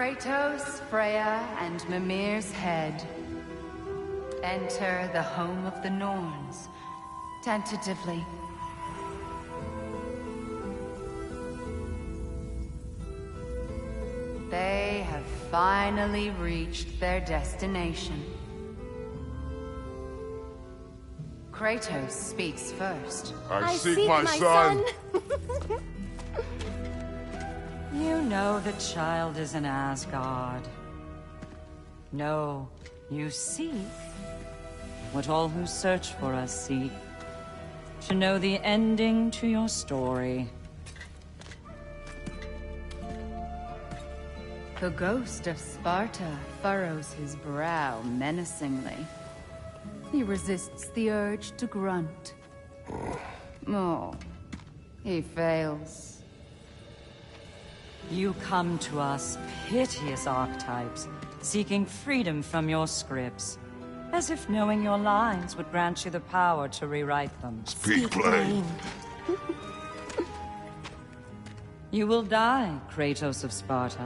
Kratos, Freya, and Mimir's head. Enter the home of the Norns, tentatively. They have finally reached their destination. Kratos speaks first. I seek my son! You know the child is in Asgard. No, you seek what all who search for us seek. To know the ending to your story. The ghost of Sparta furrows his brow menacingly. He resists the urge to grunt. Oh, he fails. You come to us, piteous archetypes, seeking freedom from your scripts. As if knowing your lines would grant you the power to rewrite them. Speak plain. You will die, Kratos of Sparta.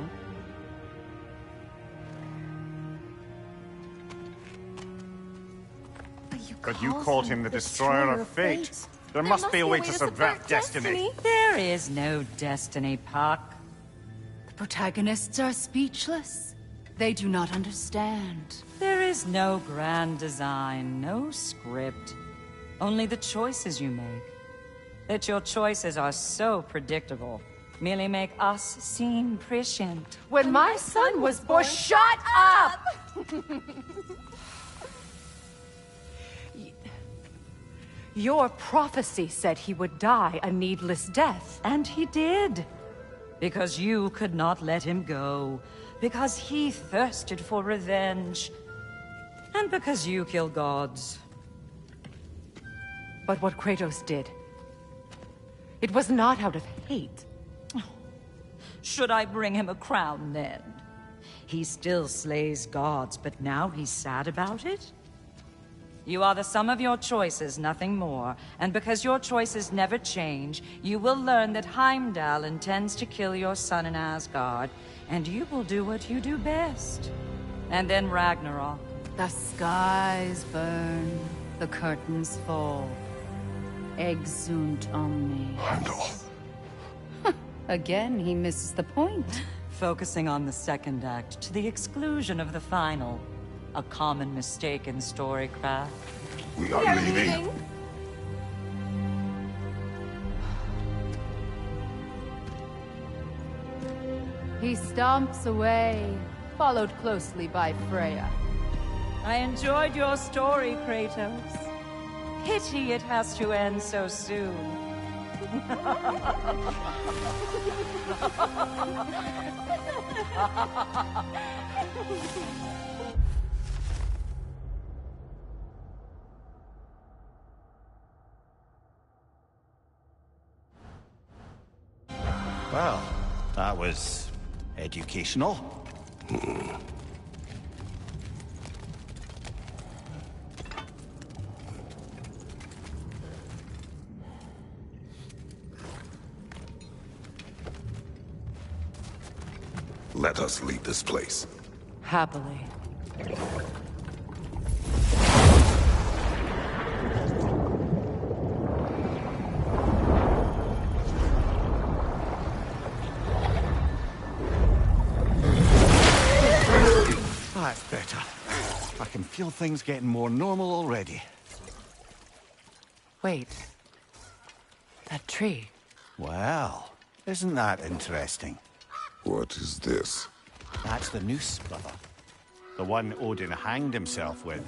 But you called him the Destroyer of Fate. There must be a way to subvert destiny. There is no destiny, Puck. The protagonists are speechless. They do not understand. There is no grand design, no script. Only the choices you make. That your choices are so predictable, merely make us seem prescient. When my son was born, shut up! Your prophecy said he would die a needless death. And he did. Because you could not let him go. Because he thirsted for revenge. And because you kill gods. But what Kratos did, it was not out of hate. Should I bring him a crown then? He still slays gods, but now he's sad about it? You are the sum of your choices, nothing more. And because your choices never change, you will learn that Heimdall intends to kill your son in Asgard, and you will do what you do best. And then Ragnarok. The skies burn, the curtains fall. Exunt omni. Heimdall. Again, he misses the point. Focusing on the second act to the exclusion of the final. A common mistake in storycraft. We are leaving. He stomps away, followed closely by Freya. I enjoyed your story, Kratos. Pity it has to end so soon. Well, that was educational. Let us leave this place. Happily. That's better. I can feel things getting more normal already. Wait. That tree. Well, isn't that interesting? What is this? That's the noose, brother. The one Odin hanged himself with.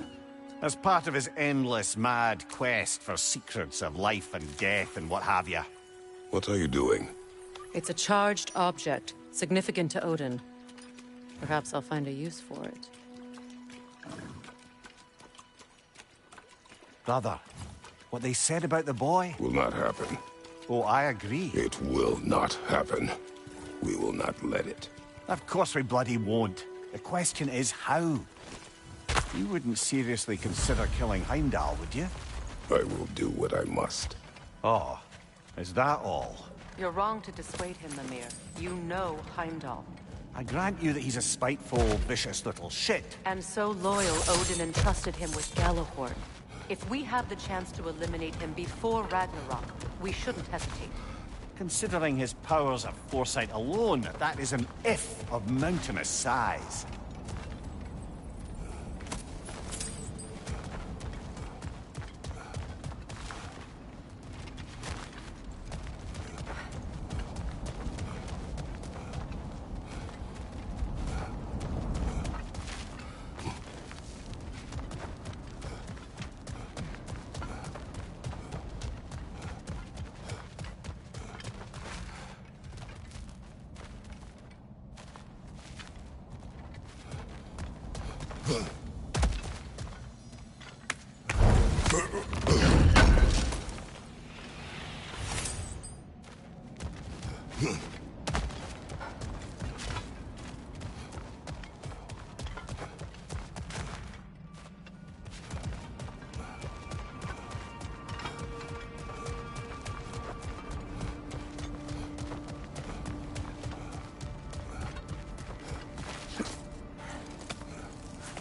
As part of his endless, mad quest for secrets of life and death and what have you. What are you doing? It's a charged object, significant to Odin. Perhaps I'll find a use for it. Brother, what they said about the boy? Will not happen. Oh, I agree. It will not happen. We will not let it. Of course we bloody won't. The question is how. You wouldn't seriously consider killing Heimdall, would you? I will do what I must. Oh, is that all? You're wrong to dissuade him, Mimir. You know Heimdall. I grant you that he's a spiteful, vicious little shit. And so loyal, Odin entrusted him with Galahorn. If we have the chance to eliminate him before Ragnarok, we shouldn't hesitate. Considering his powers of foresight alone, that is an if of mountainous size.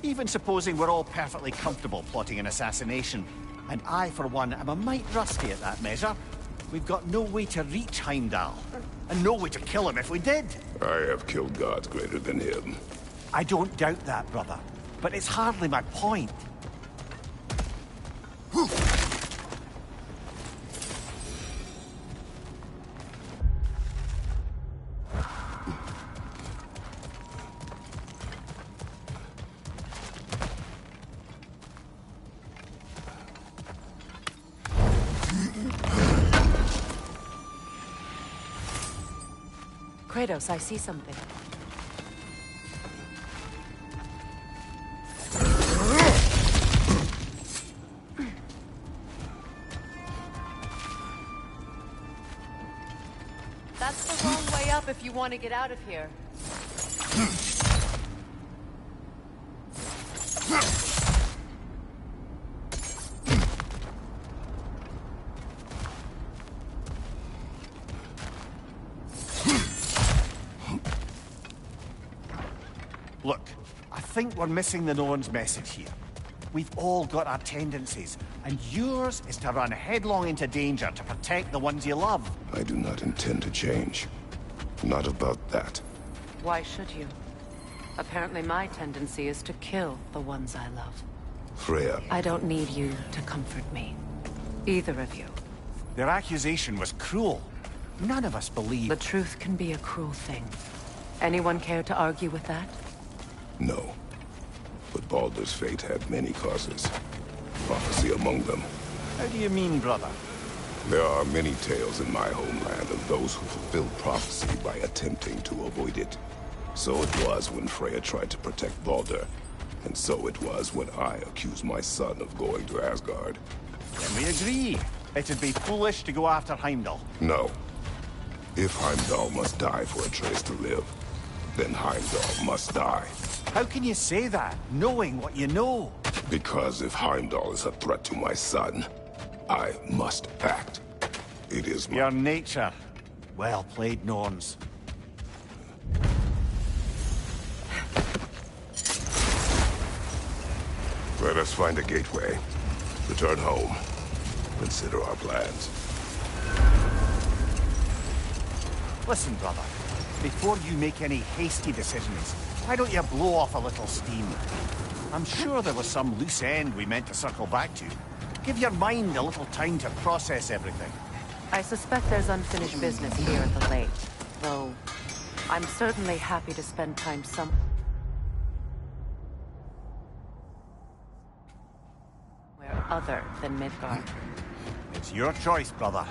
Even supposing we're all perfectly comfortable plotting an assassination, and I, for one, am a mite rusty at that measure, we've got no way to reach Heimdall, and no way to kill him if we did. I have killed gods greater than him. I don't doubt that, brother, but it's hardly my point. Kratos, I see something. That's the wrong way up if you want to get out of here. Look, I think we're missing the Norn's message here. We've all got our tendencies, and yours is to run headlong into danger to protect the ones you love. I do not intend to change. Not about that. Why should you? Apparently my tendency is to kill the ones I love. Freya, I don't need you to comfort me. Either of you. Their accusation was cruel. None of us believe... The truth can be a cruel thing. Anyone care to argue with that? no. But Baldur's fate had many causes. Prophecy among them. How do you mean, brother? There are many tales in my homeland of those who fulfilled prophecy by attempting to avoid it. So it was when Freya tried to protect Baldur. And so it was when I accused my son of going to Asgard. Then we agree. It'd be foolish to go after Heimdall. No. If Heimdall must die for Atreus to live, then Heimdall must die. How can you say that, knowing what you know? Because if Heimdall is a threat to my son, I must act. It is my... Your nature. Well played, Norns. Let us find a gateway. Return home. Consider our plans. Listen, brother. Before you make any hasty decisions, why don't you blow off a little steam? I'm sure there was some loose end we meant to circle back to. Give your mind a little time to process everything. I suspect there's unfinished business here at the lake. Though, I'm certainly happy to spend time somewhere other than Midgard. It's your choice, brother.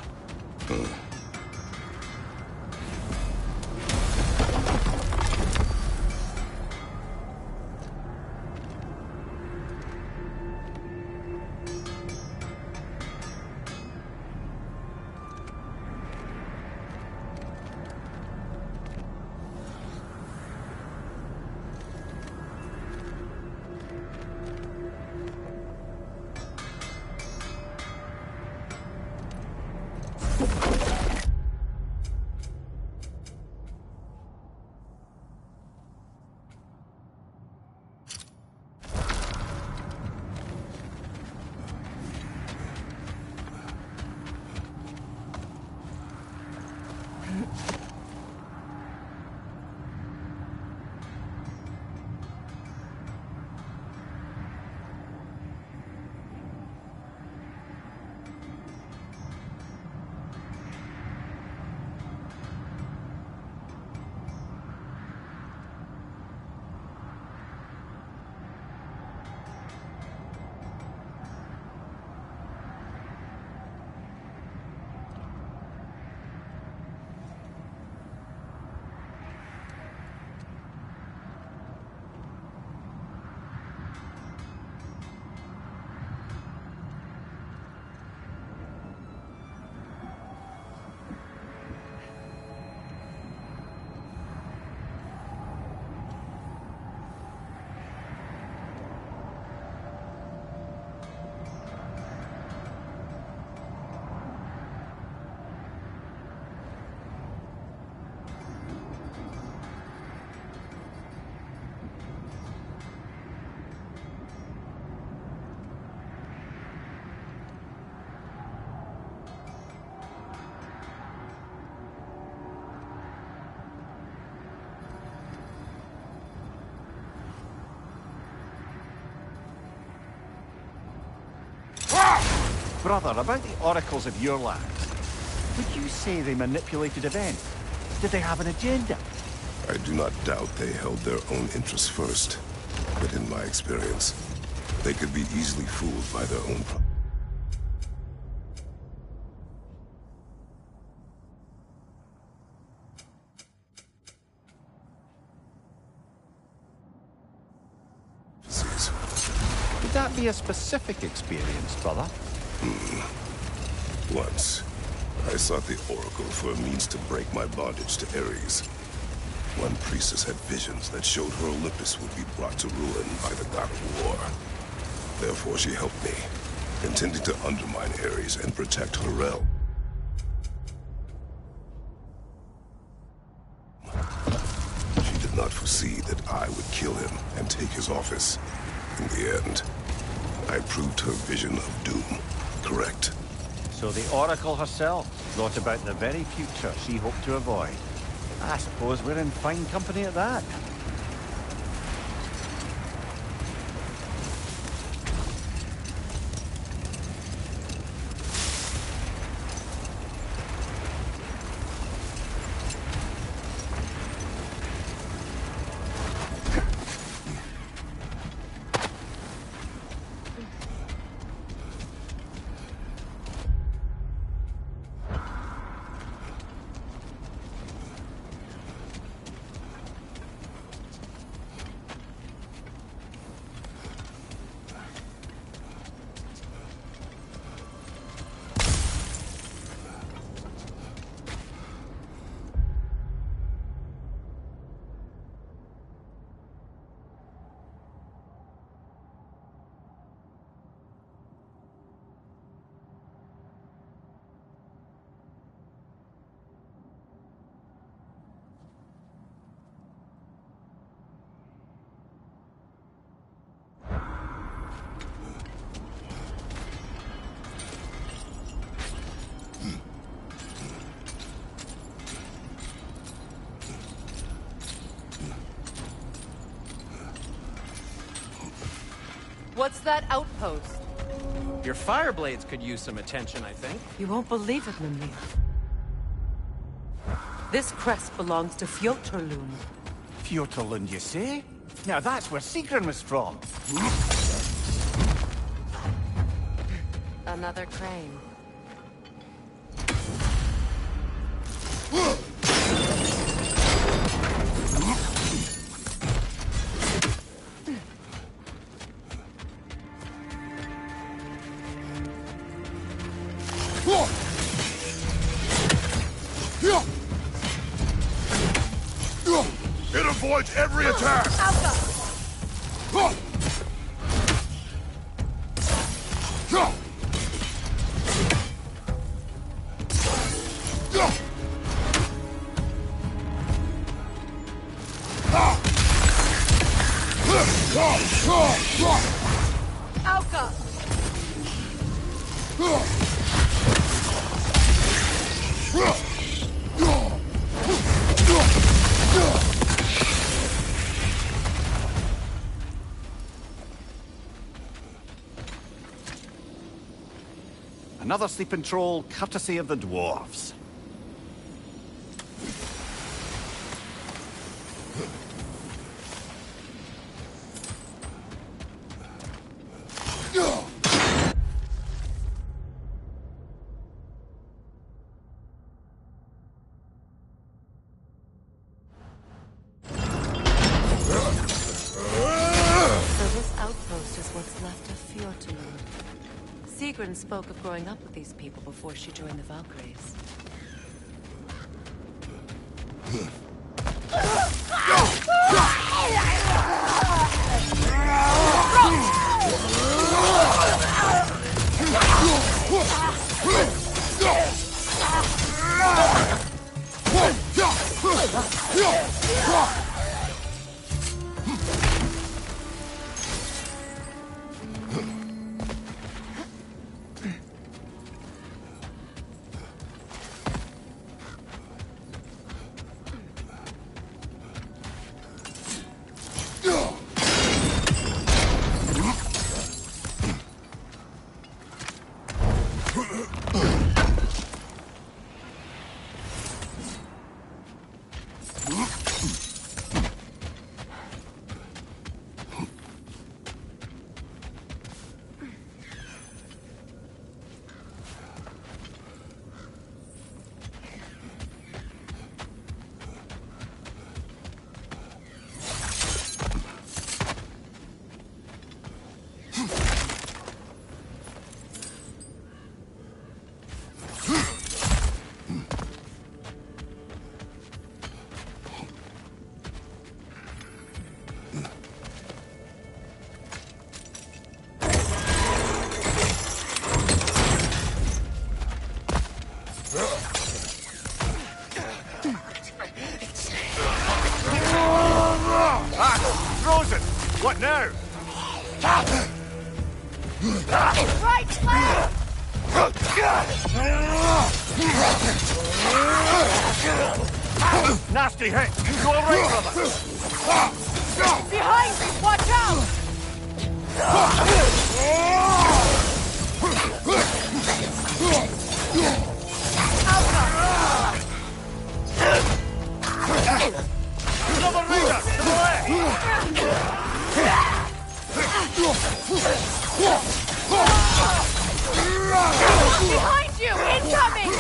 Brother, about the oracles of your lands, would you say they manipulated events? Did they have an agenda? I do not doubt they held their own interests first. But in my experience, they could be easily fooled by their own prophecies. Would that be a specific experience, brother? Once, I sought the Oracle for a means to break my bondage to Ares. One priestess had visions that showed her Olympus would be brought to ruin by the god of war. Therefore she helped me, intending to undermine Ares and protect her realm. She did not foresee that I would kill him and take his office. In the end, I proved her vision of doom correct. So the Oracle herself brought about the very future she hoped to avoid. I suppose we're in fine company at that. What's that outpost? Your fire blades could use some attention, I think. You won't believe it, Mimir. This crest belongs to Fjotorlund. Fjotorlund, you say? Now that's where Sigrun was from. Another crane. It avoids every attack! Alka! Another sleeping troll, courtesy of the dwarves. Sigrun spoke of growing up with these people before she joined the Valkyries. Frozen! What now? Right leg! Nasty hit! You go alright, brother? Behind me! Watch out! Another raider! To the left! Behind you! Incoming!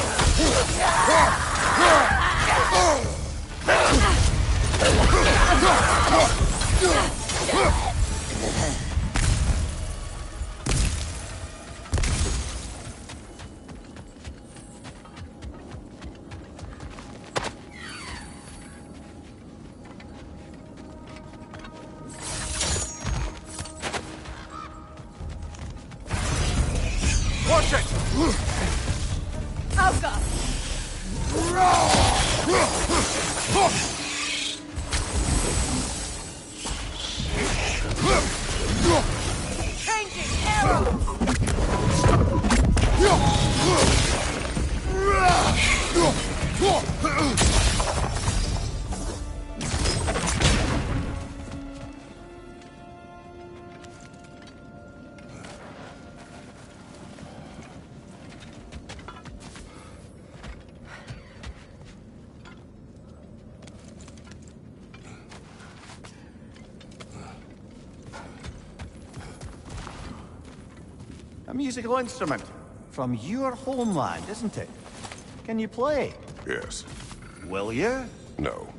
Watch it! Alga! Changing arrow! A musical instrument. From your homeland, isn't it? Can you play? Yes. Will you? No.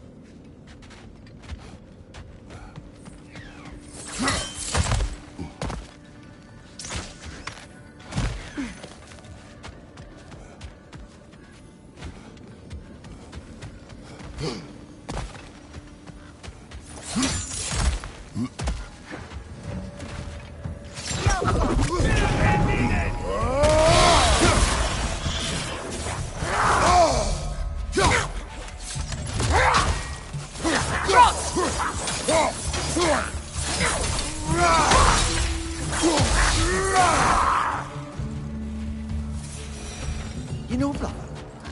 You know, brother,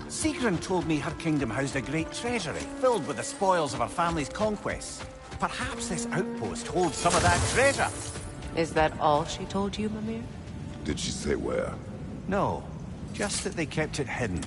Sigrun told me her kingdom housed a great treasury filled with the spoils of her family's conquests. Perhaps this outpost holds some of that treasure. Is that all she told you, Mimir? Did she say where? No, just that they kept it hidden.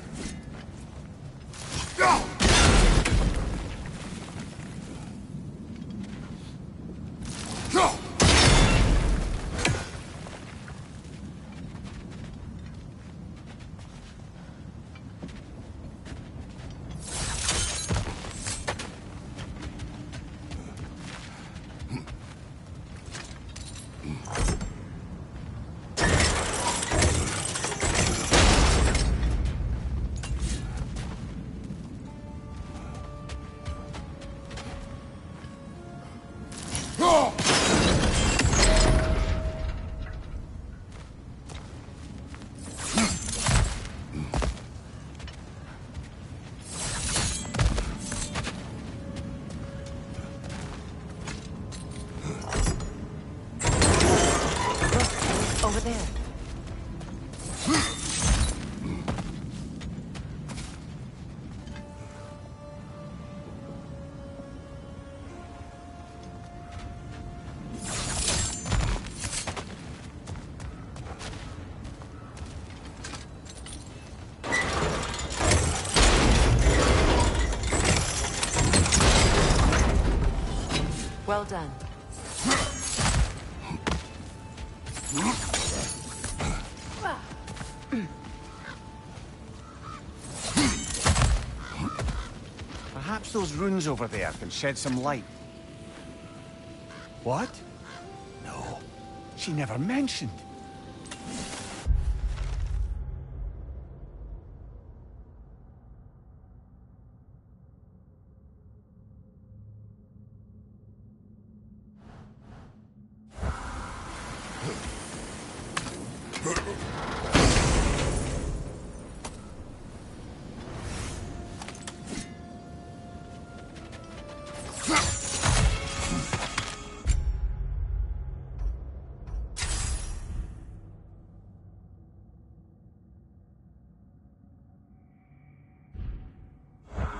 Well done. Perhaps those runes over there can shed some light. What? No, she never mentioned.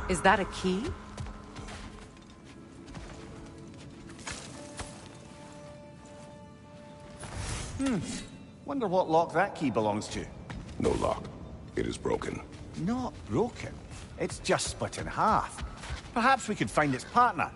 Is that a key? Wonder what lock that key belongs to. No lock. It is broken. Not broken. It's just split in half. Perhaps we could find its partner.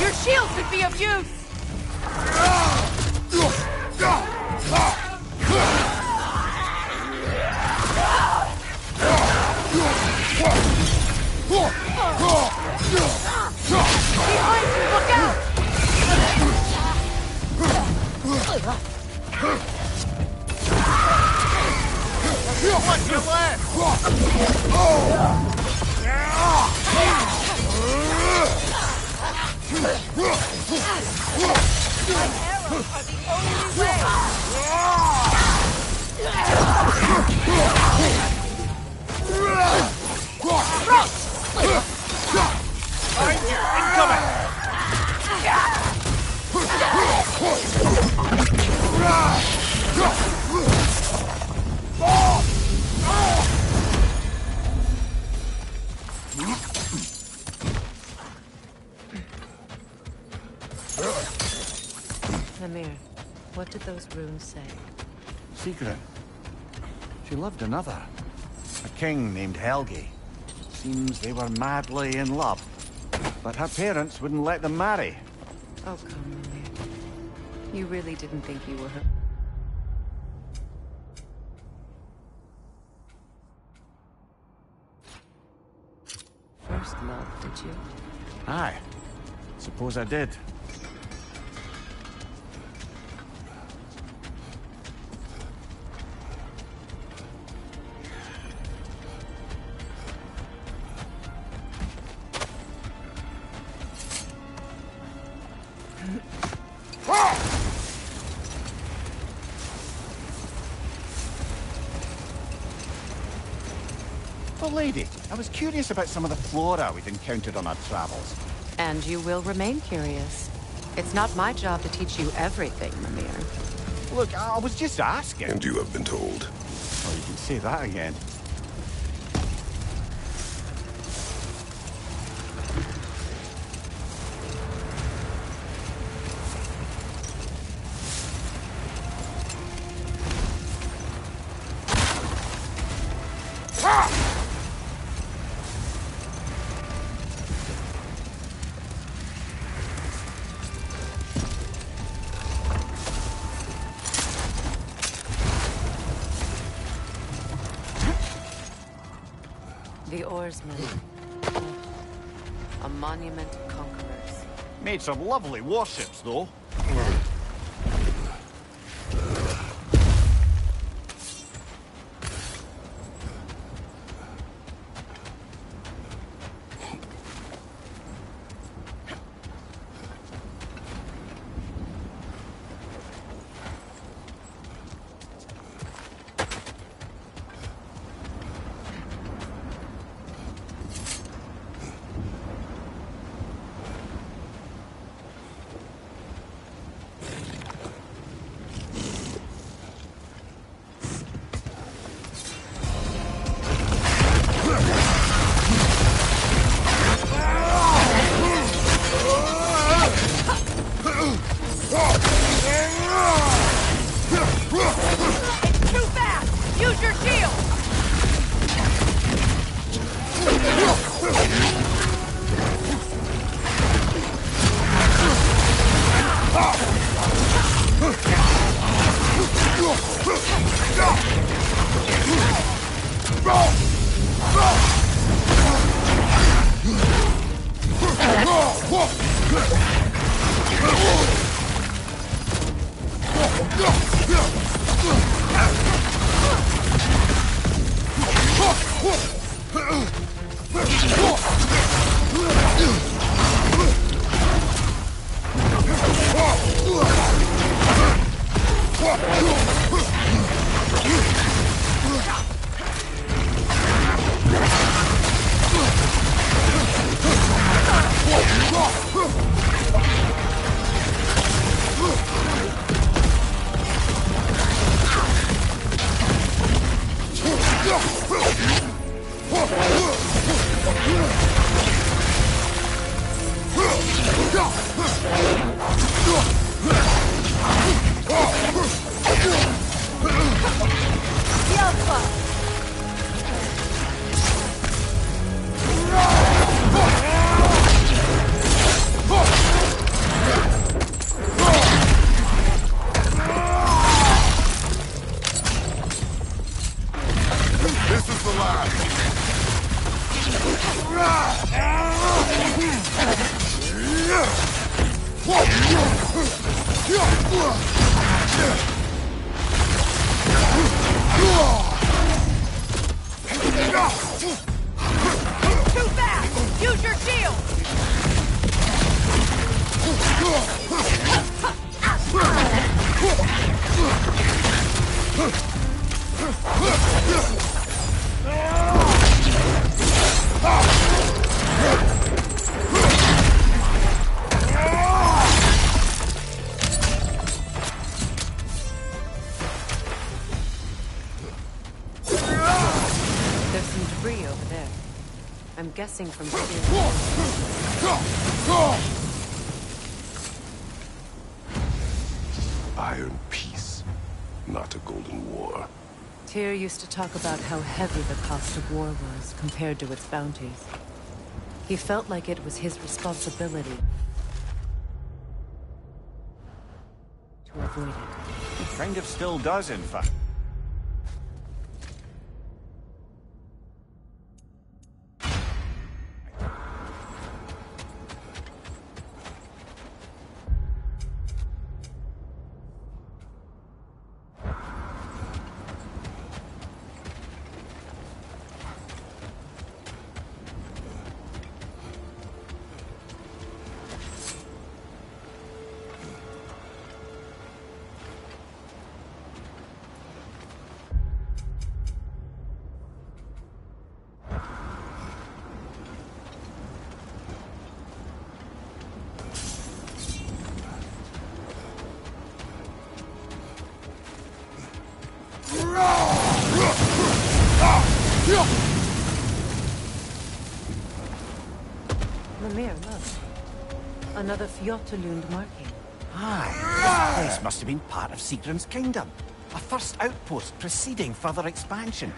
Your shield could be of use! Behind you, look out! What's your left? Arrows are the only way! Amir, what did those runes say? Secret. She loved another. A king named Helgi. Seems they were madly in love. But her parents wouldn't let them marry. Oh, come, Amir. You really didn't think you were her? First love, did you? Aye. Suppose I did. Oh, lady, I was curious about some of the flora we'd encountered on our travels. And you will remain curious. It's not my job to teach you everything, Mimir. Look, I was just asking. And you have been told. Oh, you can say that again. The oarsmen. A monument of conquerors. Made some lovely warships, though. Guessing from Iron peace, not a golden war. Tyr used to talk about how heavy the cost of war was compared to its bounties. He felt like it was his responsibility to avoid it. He kind of still does, in fact. Mimir, look. Another Fjotalund marking. Aye, this place must have been part of Sigrun's kingdom. A first outpost preceding further expansion.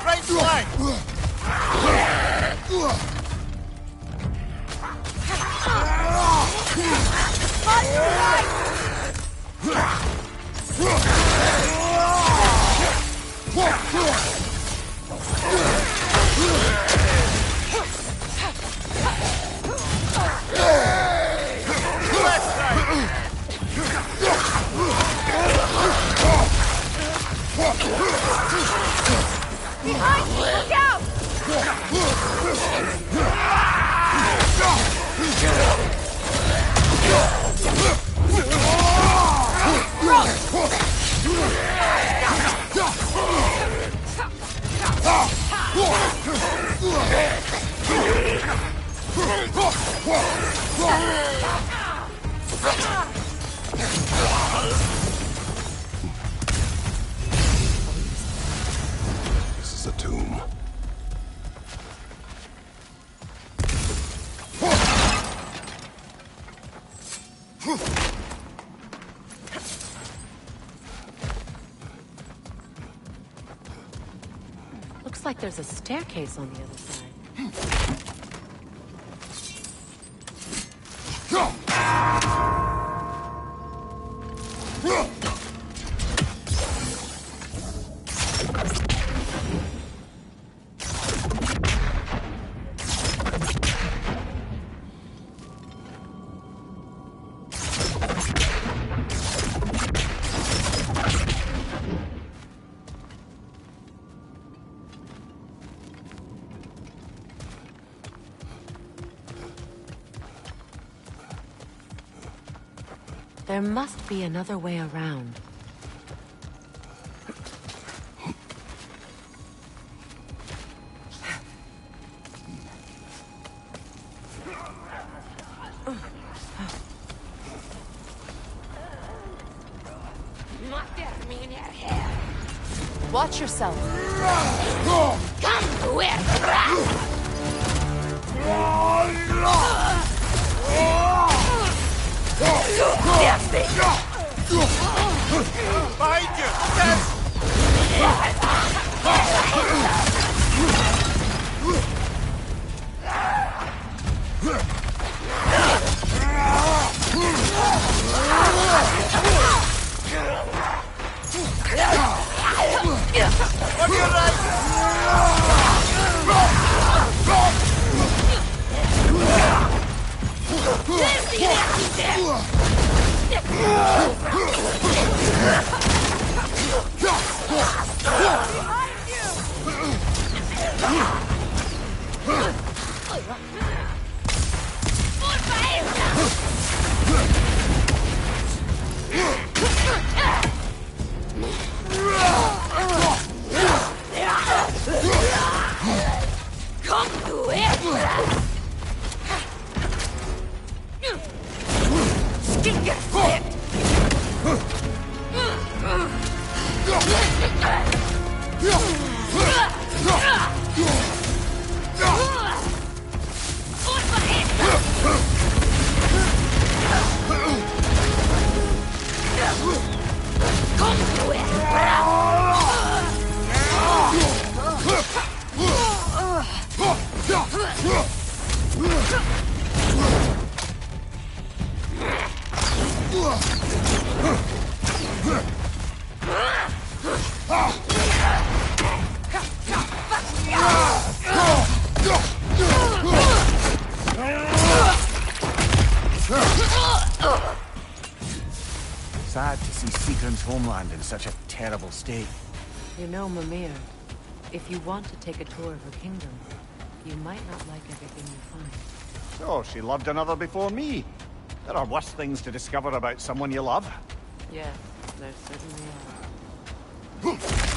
Right flank! Looks like there's a staircase on the other side. There must be another way around. Watch yourself. Behind you! Yes! On your Sad to see Seagram's homeland in such a terrible state. You know, Mimir, if you want to take a tour of her kingdom, you might not like everything you find. So, she loved another before me. There are worse things to discover about someone you love. Yes, there certainly are.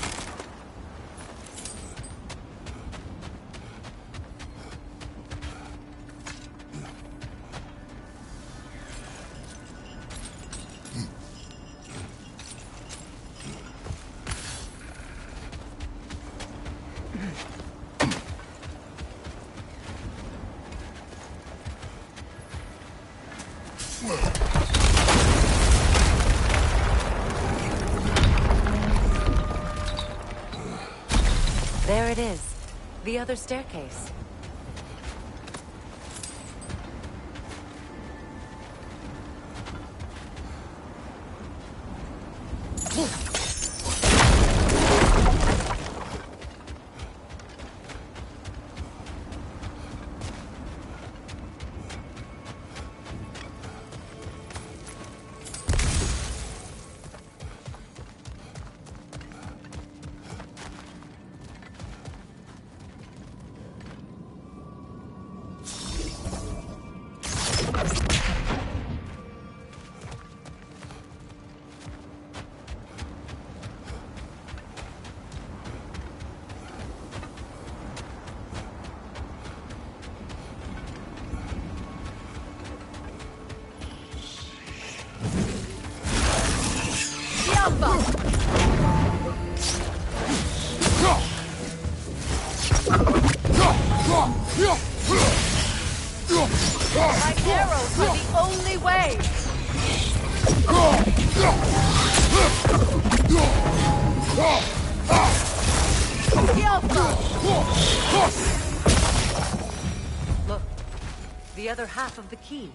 There it is. The other staircase. My arrows are the only way! Look, the other half of the key.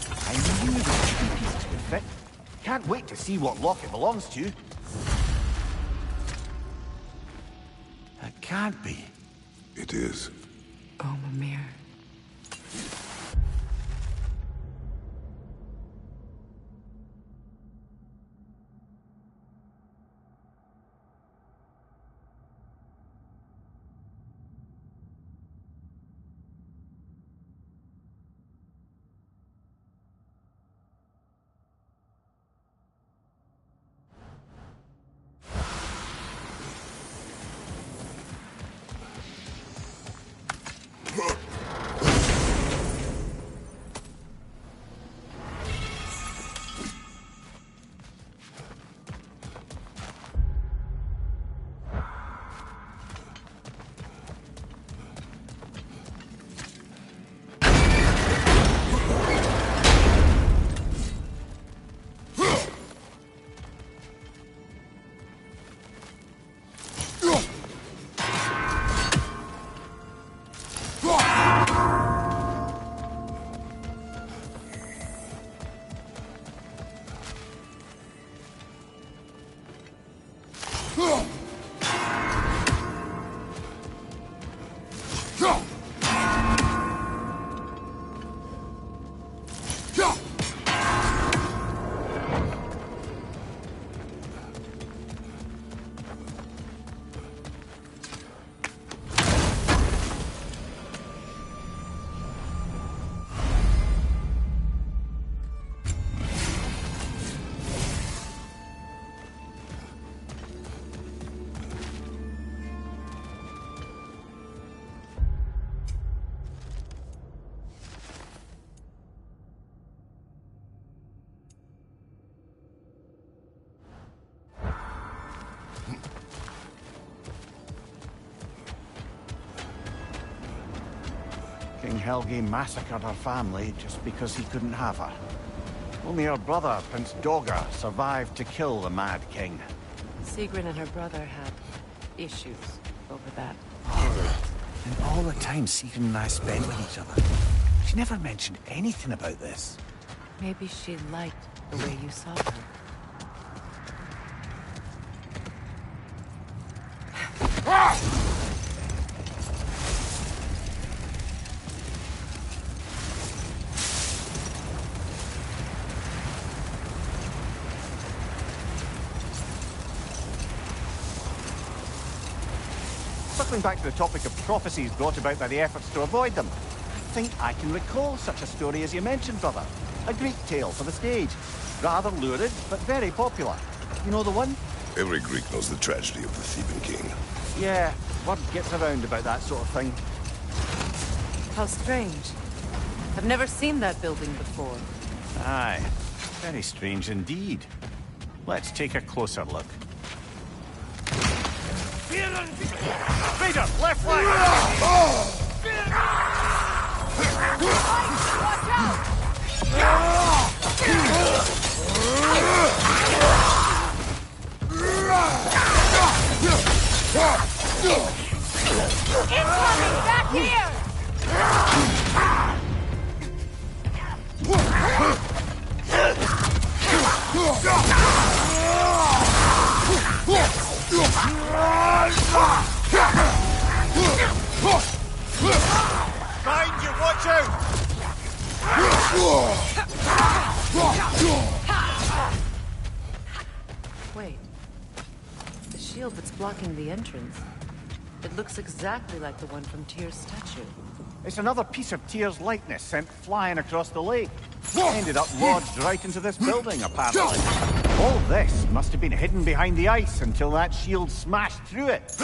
I knew the two pieces would fit. Can't wait to see what lock it belongs to. That can't be. It is. Oh, Mimir. King Helge massacred her family just because he couldn't have her. Only her brother, Prince Dogger, survived to kill the Mad King. Sigrun and her brother had issues over that. And all the time Sigrun and I spent with each other, she never mentioned anything about this. Maybe she liked the way you saw her. Circling back to the topic of prophecies brought about by the efforts to avoid them, I think I can recall such a story as you mentioned, brother. A Greek tale for the stage. Rather lurid, but very popular. You know the one? Every Greek knows the tragedy of the Theban king. Yeah, word gets around about that sort of thing. How strange. I've never seen that building before. Aye, very strange indeed. Let's take a closer look. Raider, left flank! Incoming! Back here! Behind you, watch out! Wait. The shield that's blocking the entrance. It looks exactly like the one from Tyr's statue. It's another piece of Tyr's likeness sent flying across the lake. Ended up lodged right into this building, apparently. All this must have been hidden behind the ice until that shield smashed through it.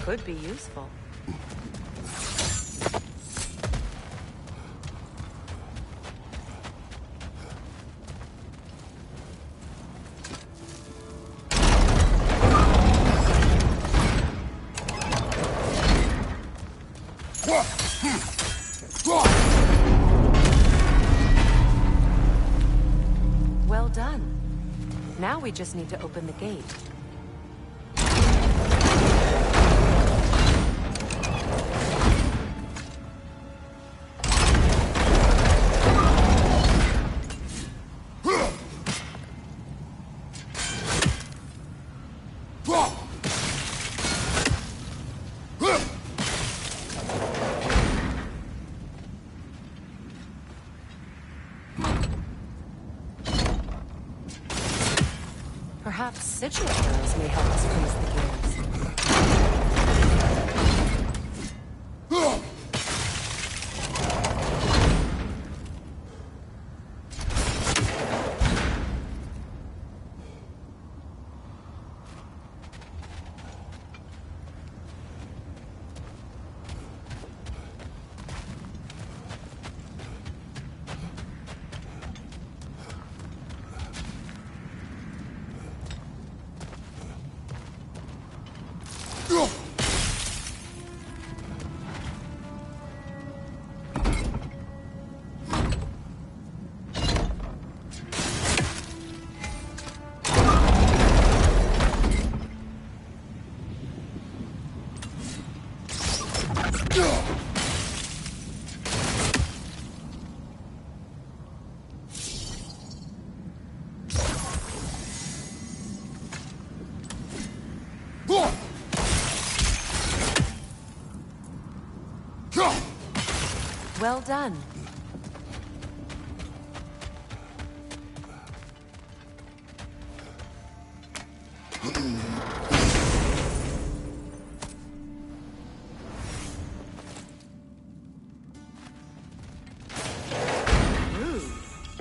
Could be useful. Well done. Now we just need to open the gate. Perhaps sigil arrows may help us close the doors. Well done.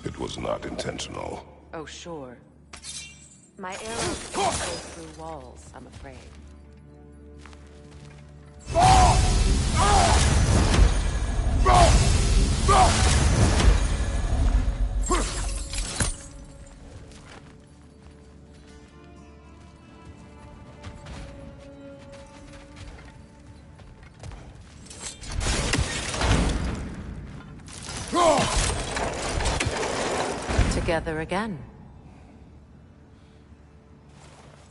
It was not intentional. Oh, sure. My arrows don't go through walls, I'm afraid. Together again.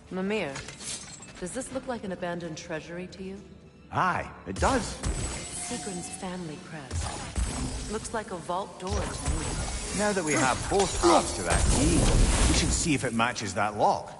Mimir, does this look like an abandoned treasury to you? Aye, it does. Sigurd's family crest. Looks like a vault door to me. Now that we have both halves to that key, we should see if it matches that lock.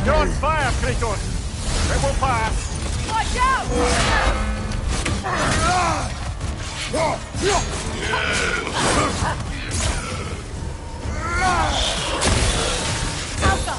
You're on fire, Kratos! It will pass! Watch out! Alka!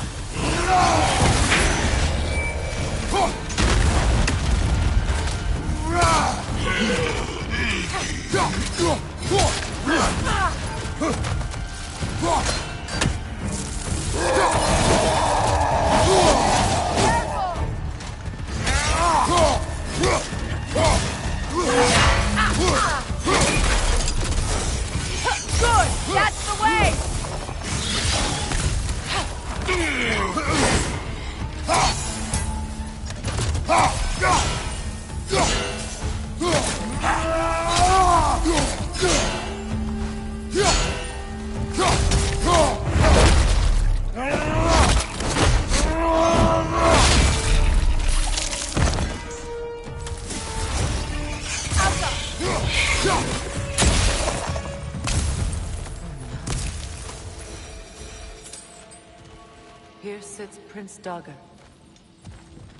Here sits Prince Dogger.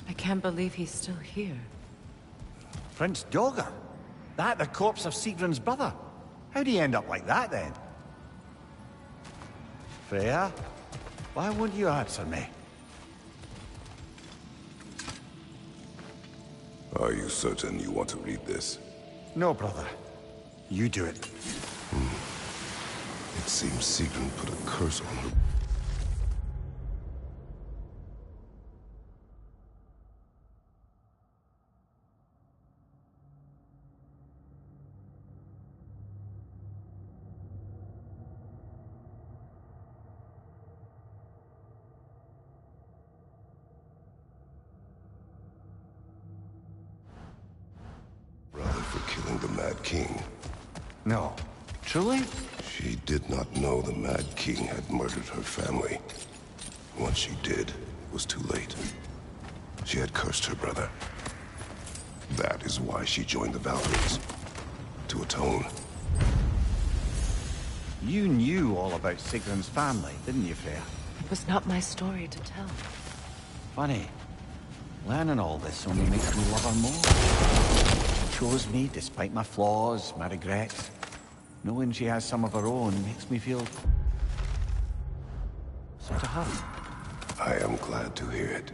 I can't believe he's still here. Prince Dogger? That the corpse of Sigrun's brother? How'd he end up like that, then? Freya? Why won't you answer me? Are you certain you want to read this? No, brother. You do it. It seems Sigrun put a curse on her. For killing the Mad King. No. Truly? She did not know the Mad King had murdered her family. Once she did, it was too late. She had cursed her brother. That is why she joined the Valkyries. To atone. You knew all about Sigrun's family, didn't you, Freya? It was not my story to tell. Funny. Learning all this only makes me love her more. Chose me despite my flaws, my regrets. Knowing she has some of her own makes me feel... sort of happy. I am glad to hear it.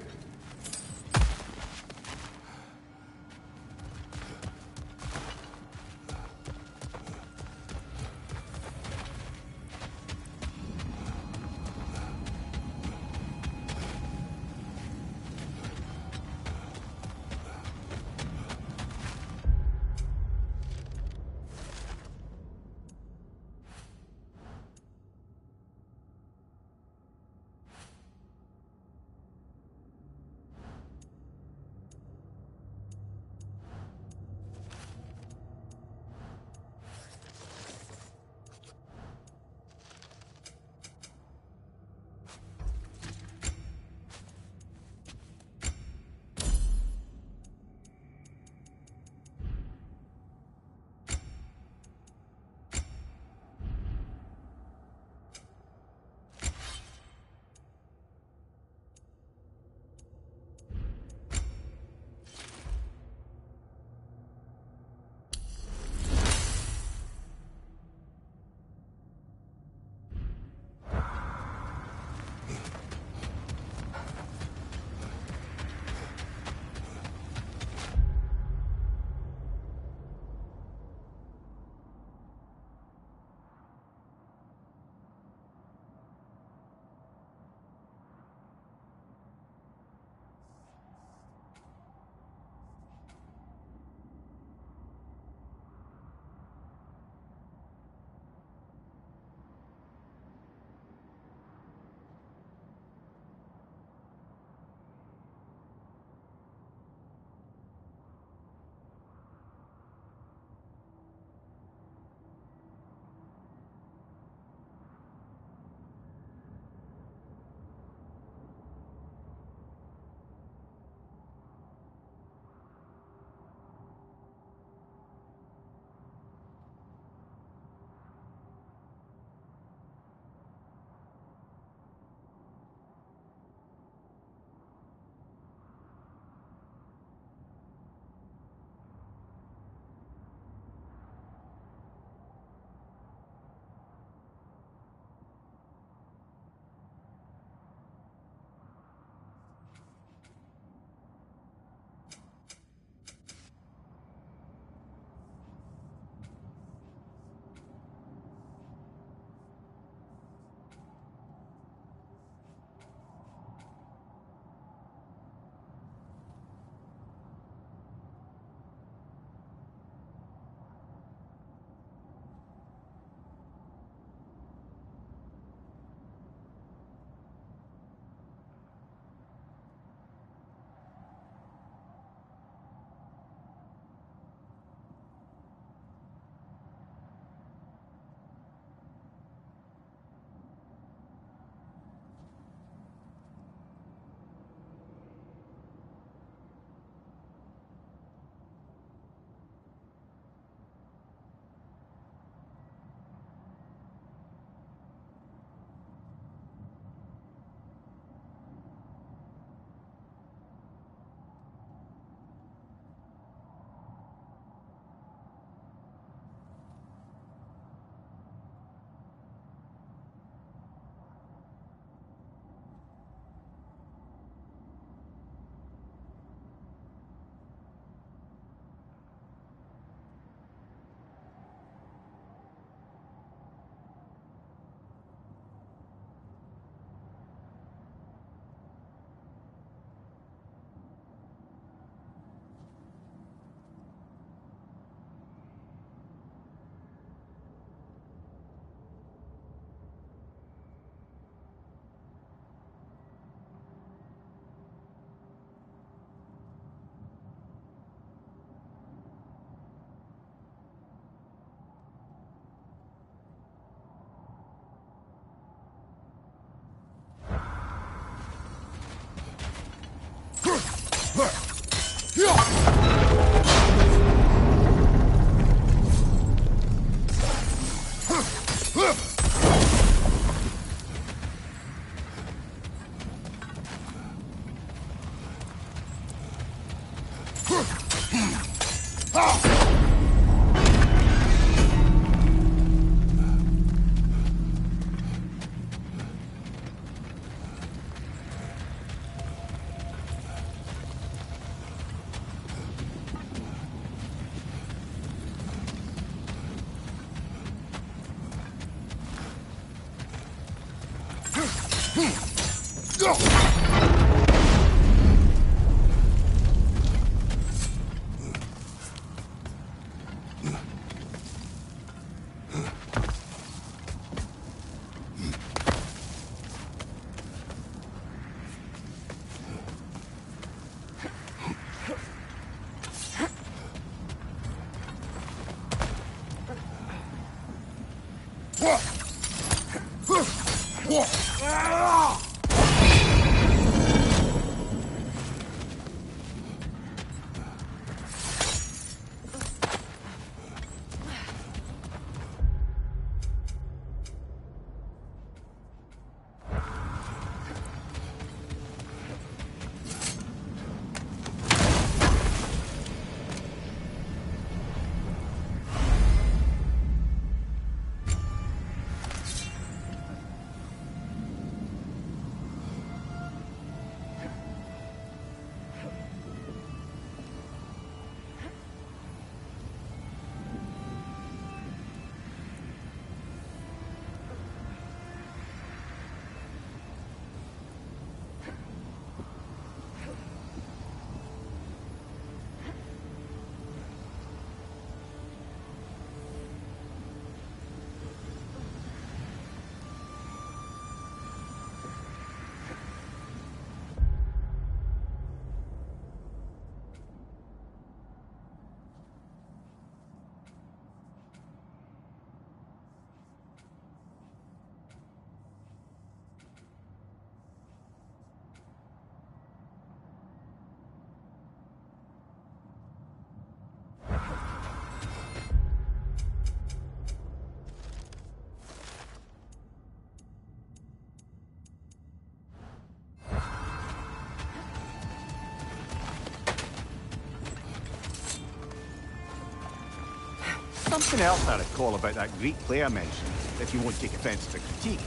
Something else I recall about that Greek play I mentioned, if you won't take offence to the critique.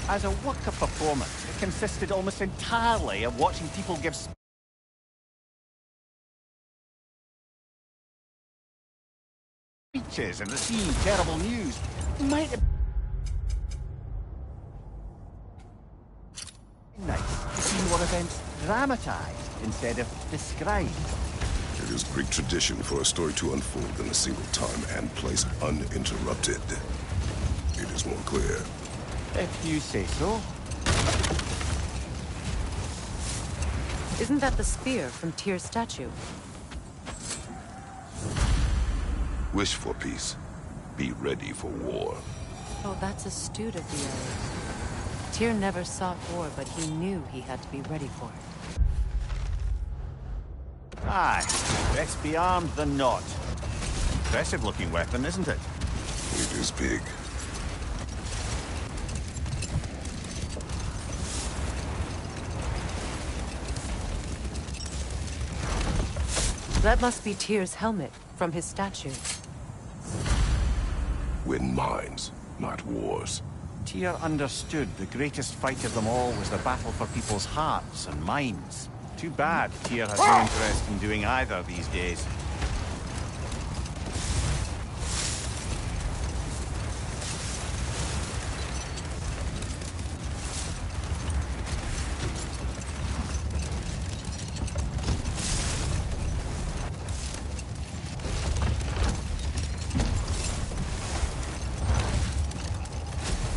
As a work of performance, it consisted almost entirely of watching people give speeches and receive terrible news. It might have been nice to see more events dramatised instead of described. It is Greek tradition for a story to unfold in a single time and place uninterrupted. It is more clear. If you say so. Isn't that the spear from Tyr's statue? Wish for peace. Be ready for war. Oh, that's astute of the Tyr never sought war, but he knew he had to be ready for it. Aye, best be armed than not. Impressive looking weapon, isn't it? It is big. That must be Tyr's helmet from his statue. Win minds, not wars. Tyr understood the greatest fight of them all was the battle for people's hearts and minds. Too bad Tyr has no interest in doing either these days.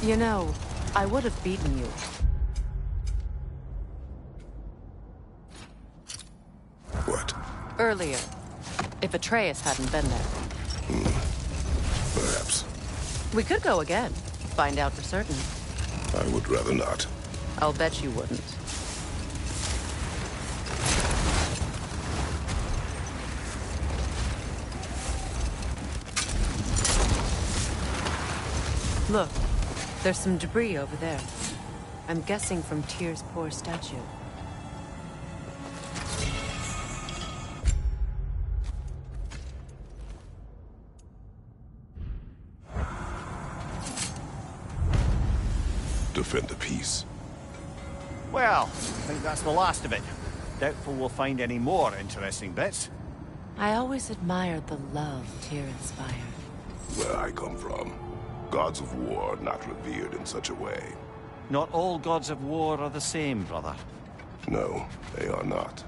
You know, I would have beaten you. What? Earlier, if Atreus hadn't been there. Perhaps. We could go again, find out for certain. I would rather not. I'll bet you wouldn't. Look, there's some debris over there. I'm guessing from Tyr's poor statue. defend the peace. Well, I think that's the last of it. Doubtful we'll find any more interesting bits. I always admired the love Tyr inspired. Where I come from, gods of war are not revered in such a way. Not all gods of war are the same, brother. No, they are not.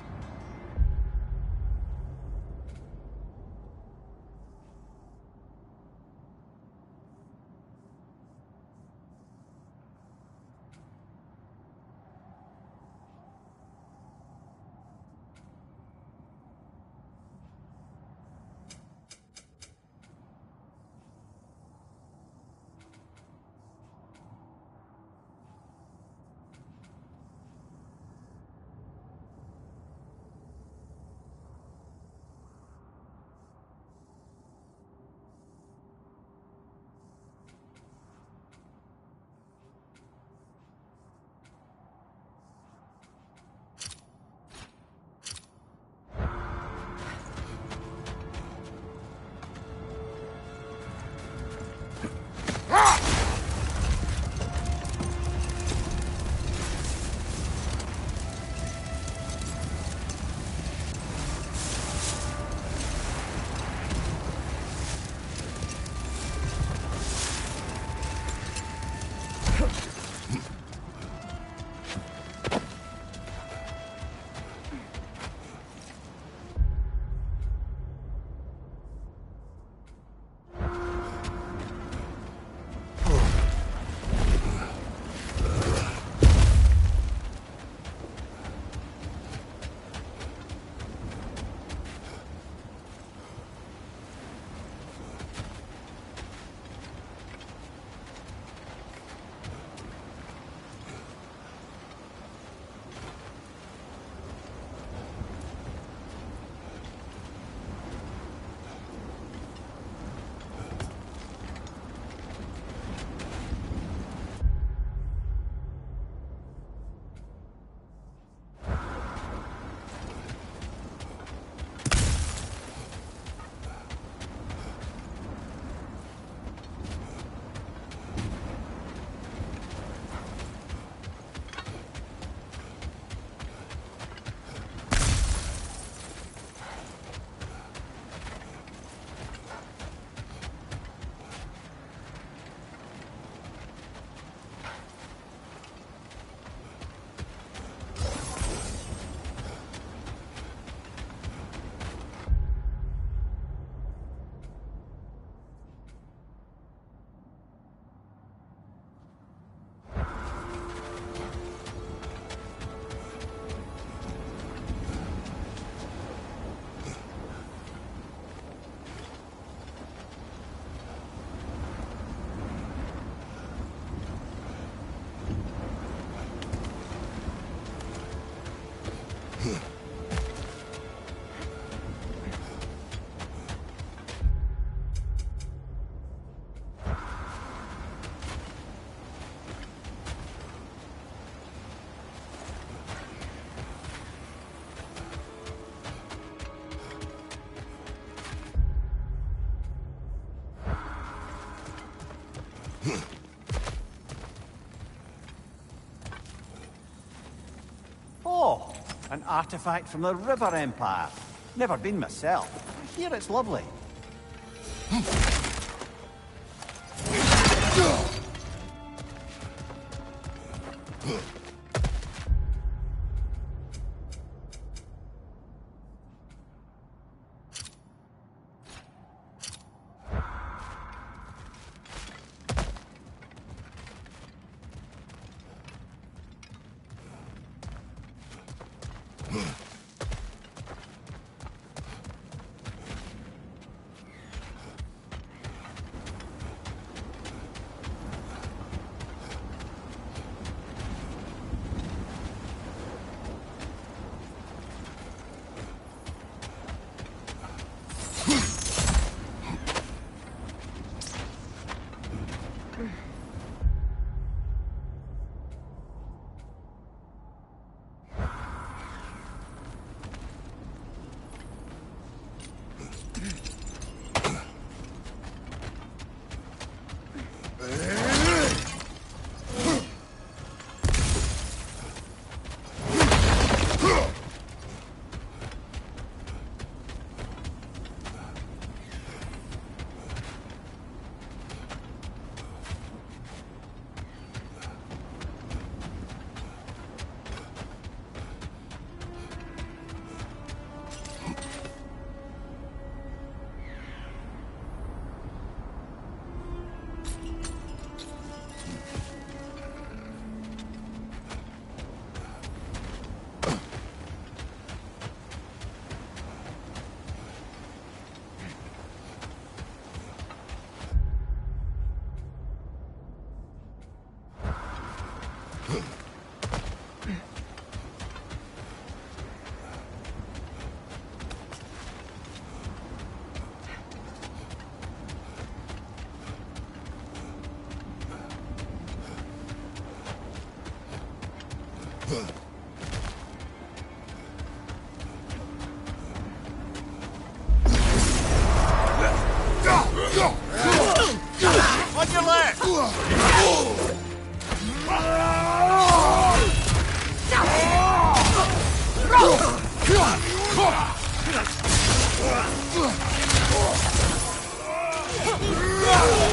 Oh, an artifact from the River Empire. Never been myself. I hear it's lovely.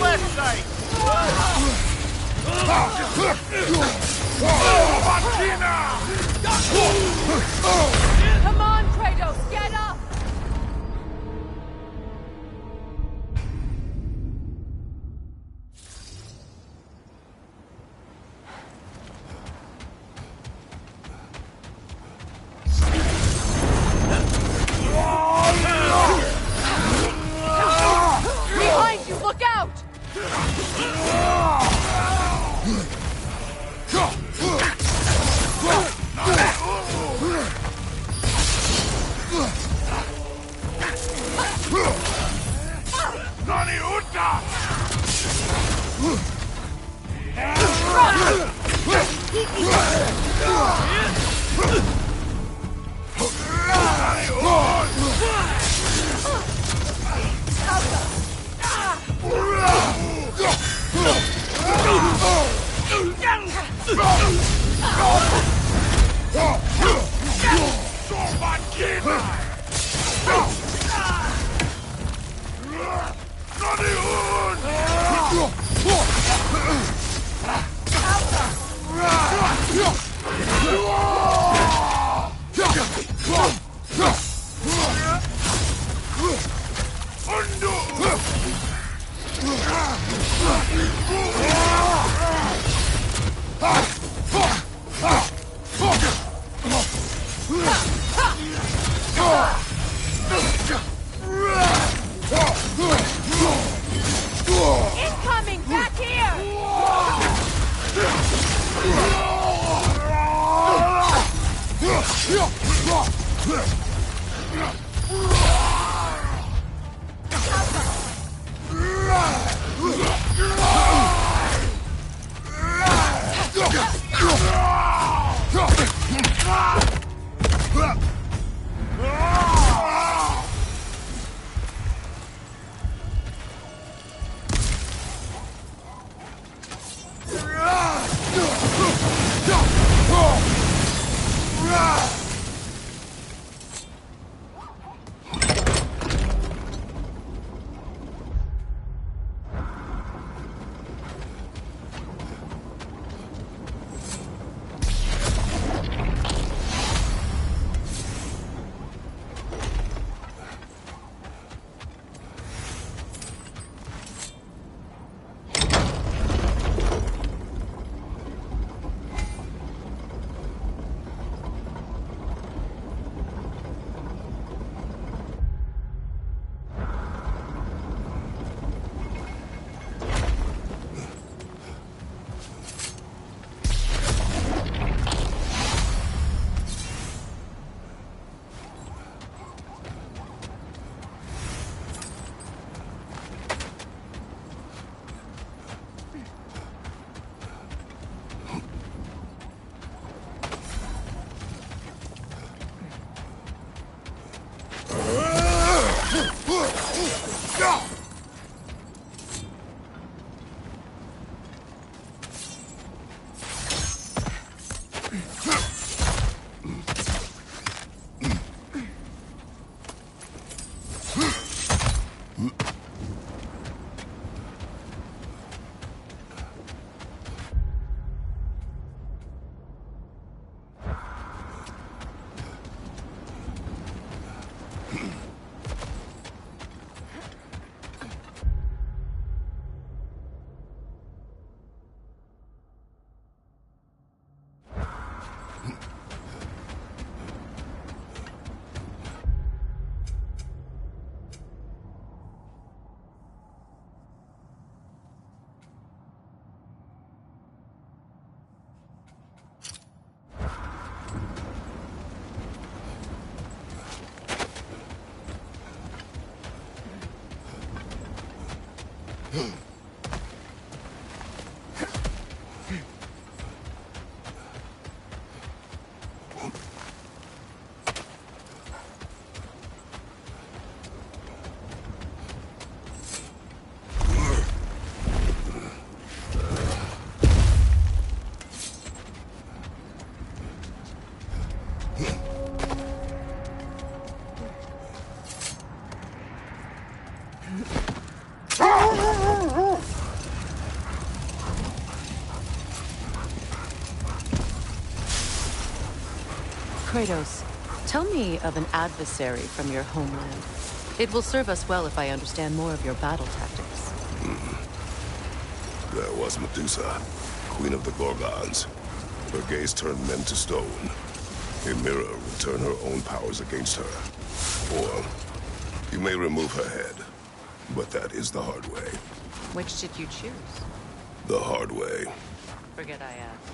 Left side! Come on, Kratos, get up! Behind you, look out! Incoming! Back here! Kratos, tell me of an adversary from your homeland. It will serve us well if I understand more of your battle tactics. There was Medusa, queen of the Gorgons. Her gaze turned men to stone. Ymira will turn her own powers against her. Or, you may remove her head. But that is the hard way. Which did you choose? The hard way. Forget I asked.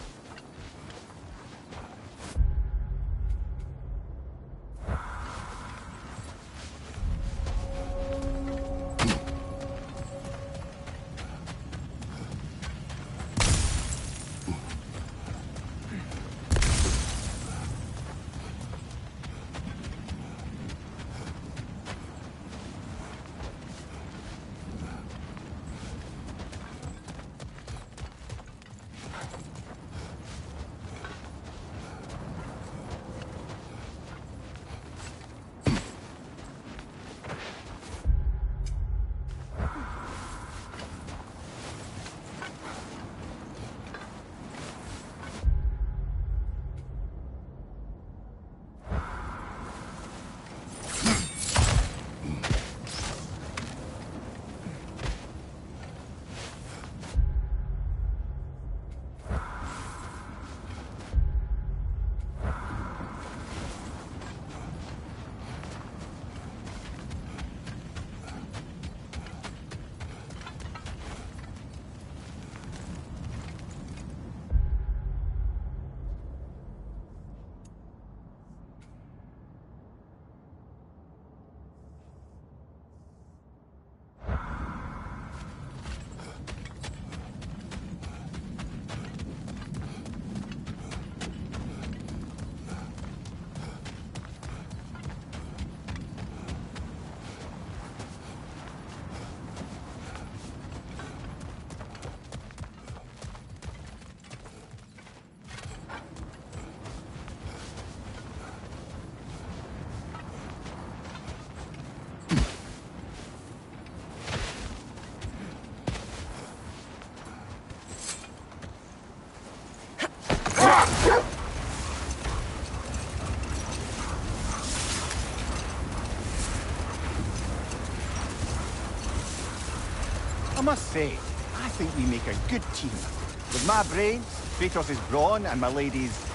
I must say, I think we make a good team. With my brains, Kratos' brawn, and my lady's,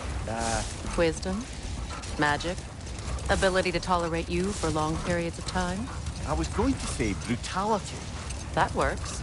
Wisdom? Magic? Ability to tolerate you for long periods of time? I was going to say brutality. That works.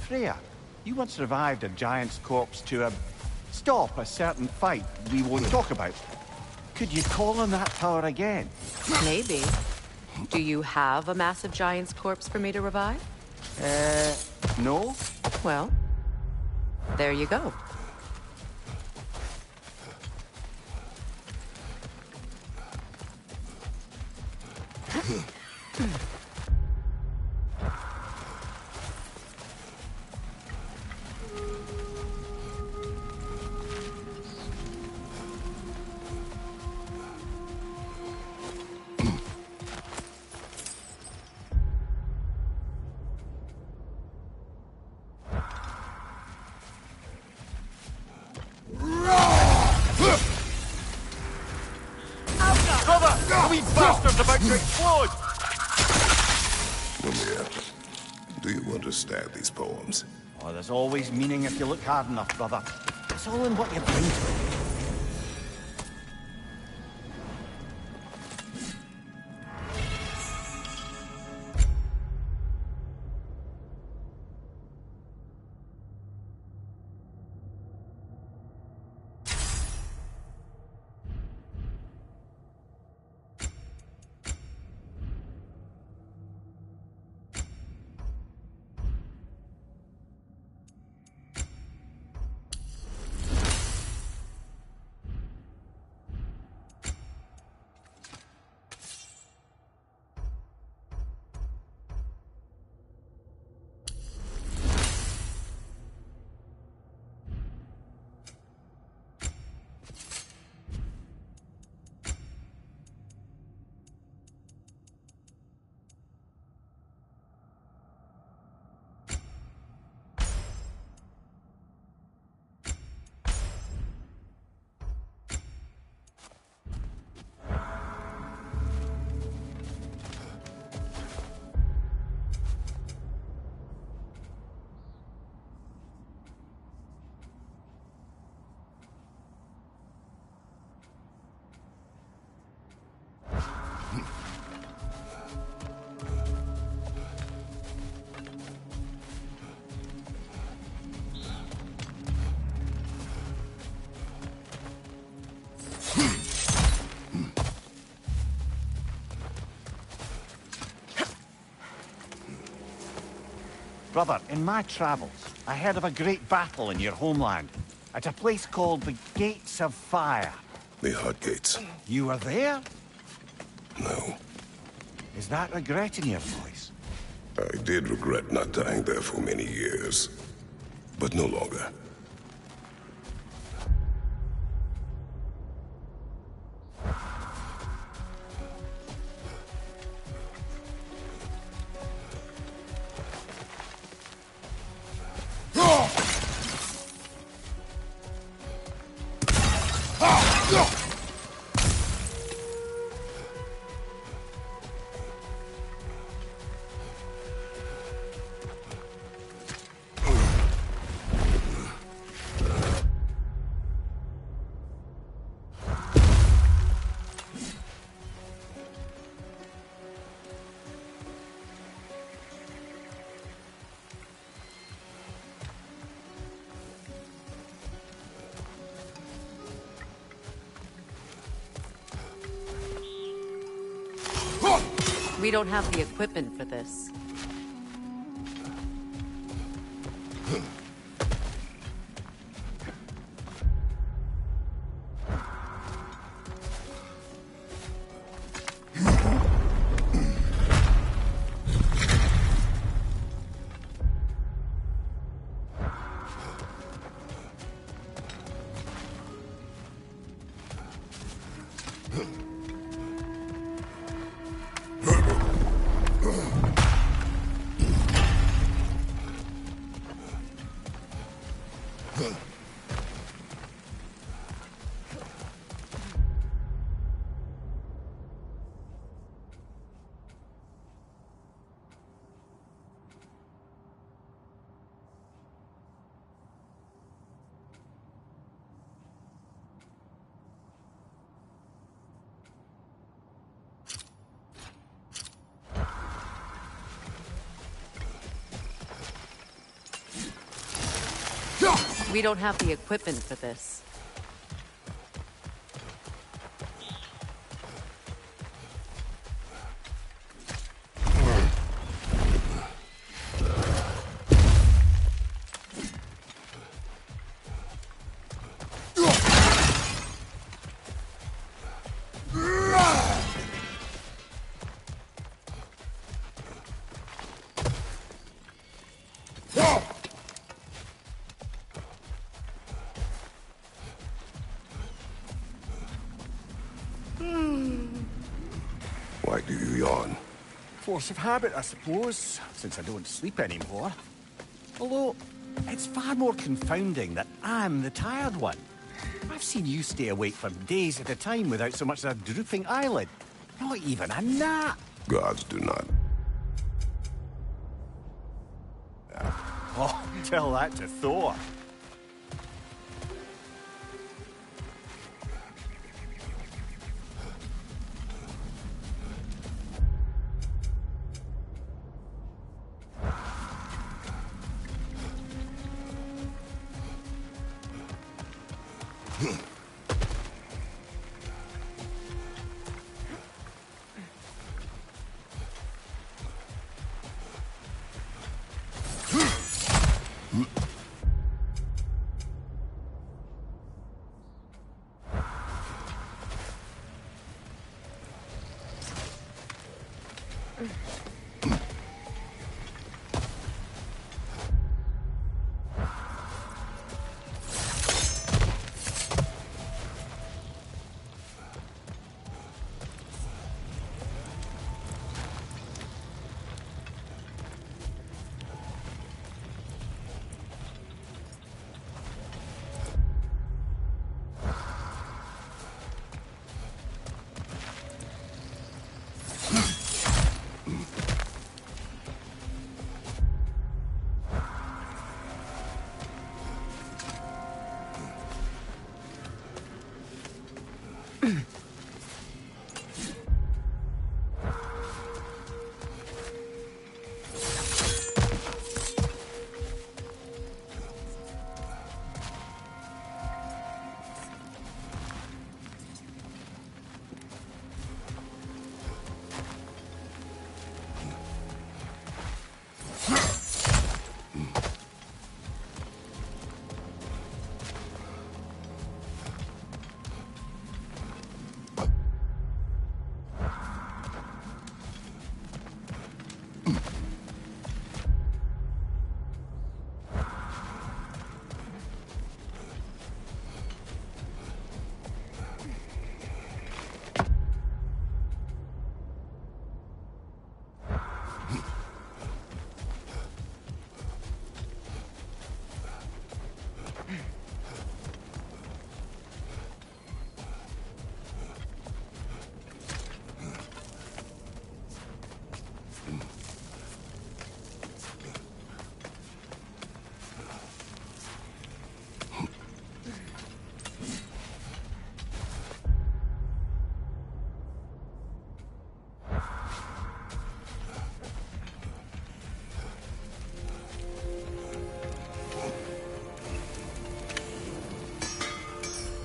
Freya, you once revived a giant's corpse to stop a certain fight we won't talk about. Could you call on that power again? Maybe. Do you have a massive giant's corpse for me to revive? No? Well, there you go. Brother! The wee bastard's about to explode! Mimir, do you understand these poems? Oh, there's always meaning if you look hard enough, brother. It's all in what you bring to it. Brother, in my travels, I heard of a great battle in your homeland, at a place called the Gates of Fire. The Hot Gates. You were there? No. Is that regret in your voice? I did regret not dying there for many years, but no longer. We don't have the equipment for this. We don't have the equipment for this. Why do you yawn? Force of habit, I suppose, since I don't sleep anymore. Although, it's far more confounding that I'm the tired one. I've seen you stay awake for days at a time without so much as a drooping eyelid. Not even a nap. Gods do not. Oh, tell that to Thor.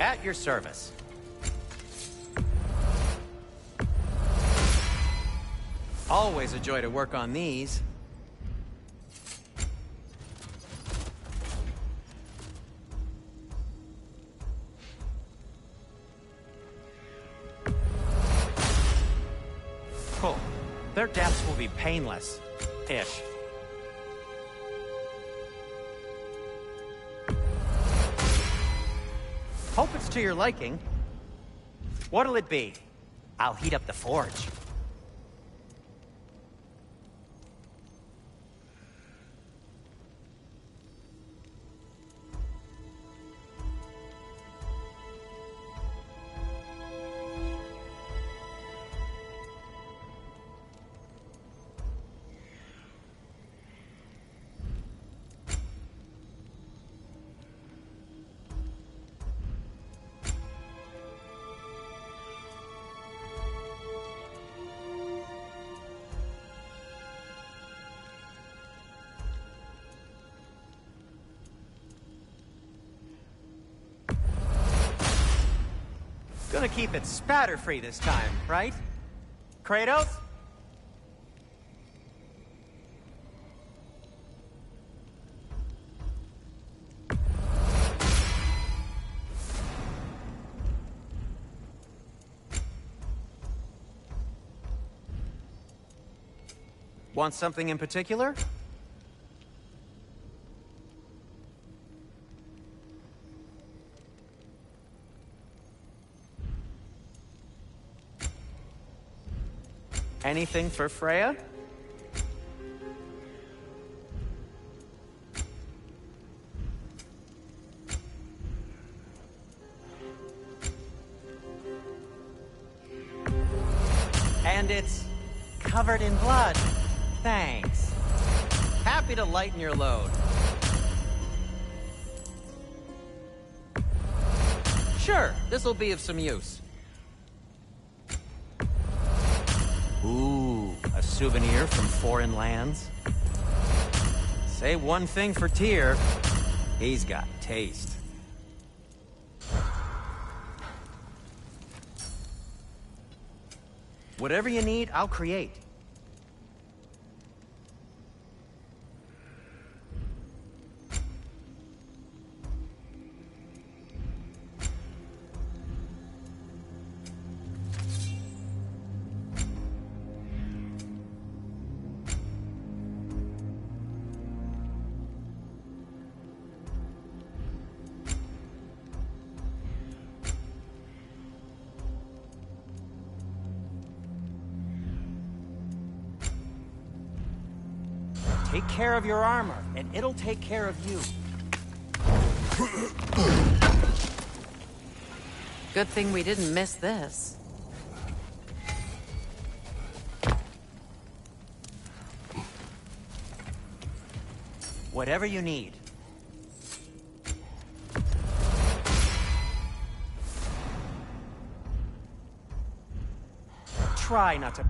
At your service. Always a joy to work on these. Cool. Their deaths will be painless-ish. Hope it's to your liking. What'll it be? I'll heat up the forge. Gonna keep it spatter-free this time, right? Kratos? Want something in particular? Anything for Freya? And it's covered in blood. Thanks. Happy to lighten your load. Sure, this'll be of some use. Ooh, a souvenir from foreign lands. Say one thing for Tyr, he's got taste. Whatever you need, I'll create. Take care of your armor, and it'll take care of you. Good thing we didn't miss this. Whatever you need. Try not to...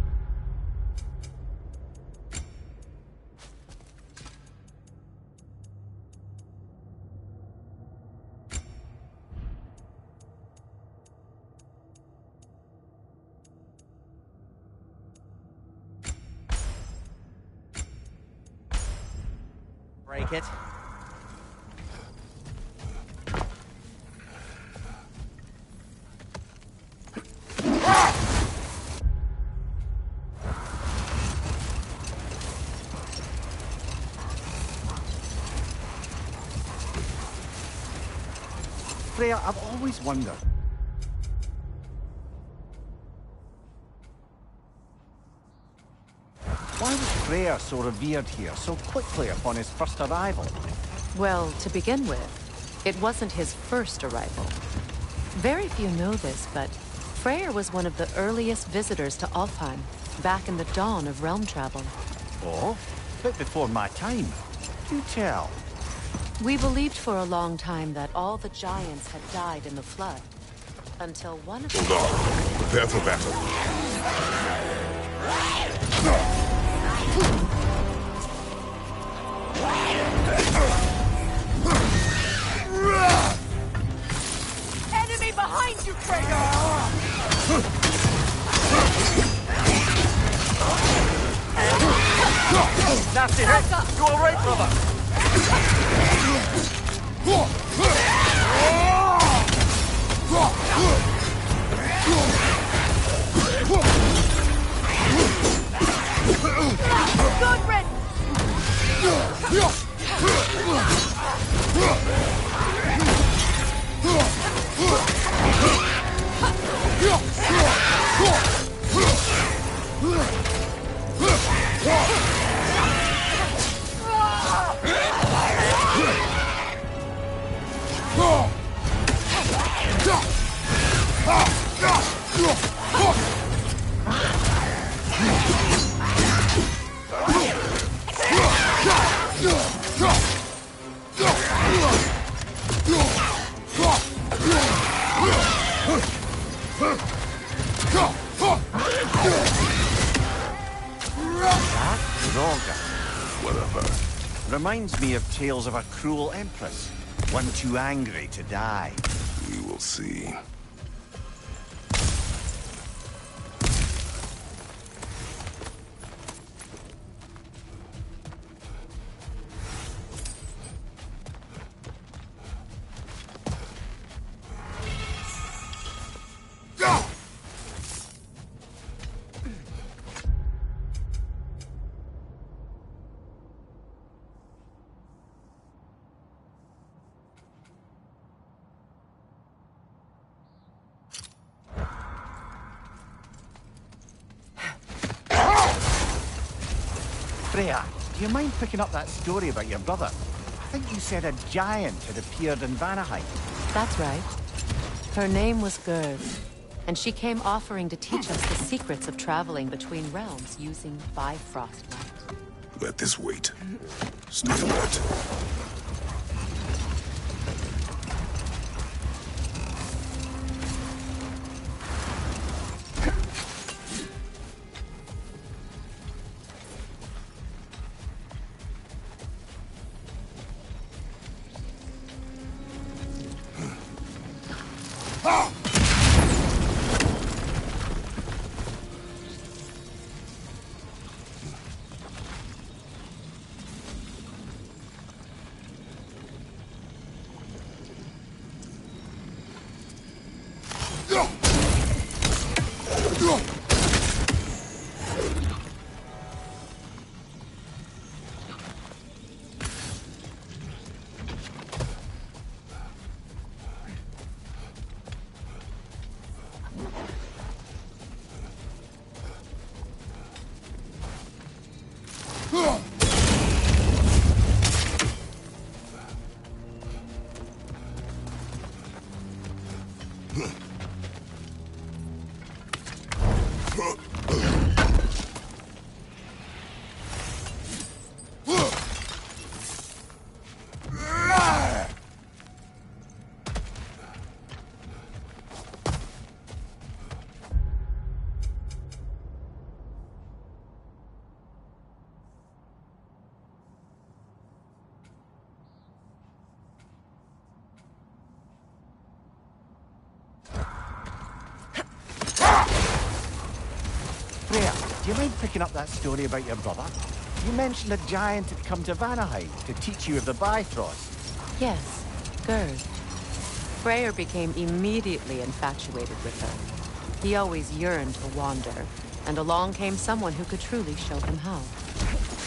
break it. Freya, I've always wondered. Why was Freya so revered here so quickly upon his first arrival? Well, to begin with, it wasn't his first arrival. Very few know this, but Freyr was one of the earliest visitors to Alfheim, back in the dawn of realm travel. Oh? Bit before my time. Do tell. We believed for a long time that all the giants had died in the flood, until one of them... Hold on. Prepare for battle. Enemy behind you, Freya! Nasty hit! You alright, brother? Good riddance! Whatever. Reminds me of tales of a cruel empress, one too angry to die. We will see. Freya, do you mind picking up that story about your brother? I think you said a giant had appeared in Vanaheim. That's right. Her name was Gerd, and she came offering to teach us the secrets of traveling between realms using Bifrost light. Let this wait. Stay alert. Freya, do you mind picking up that story about your brother? You mentioned a giant had come to Vanaheim to teach you of the Bifrost. Yes, Gerd. Freyr became immediately infatuated with her. He always yearned to wander, and along came someone who could truly show him how.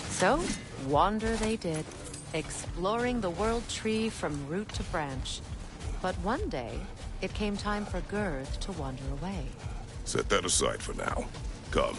So, wander they did, exploring the world tree from root to branch. But one day, it came time for Gerd to wander away. Set that aside for now. Come.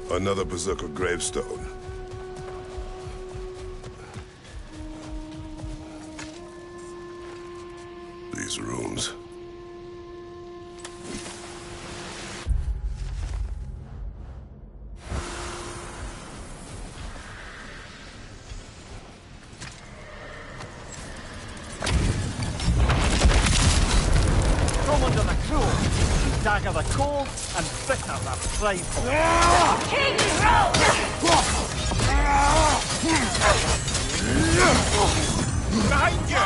Another Berserker gravestone. These runes. under the cruel, dagger the cold, and bitter the frightful. King Crow! Behind you!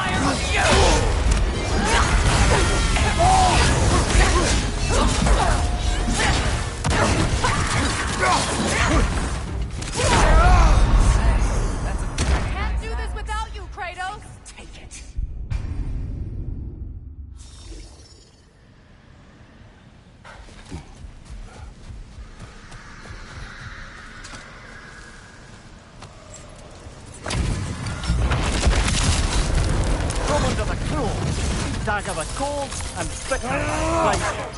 Can't do this without you, Kratos! Take it. Come under the cruel, dagger the cold, and bitter the frightful.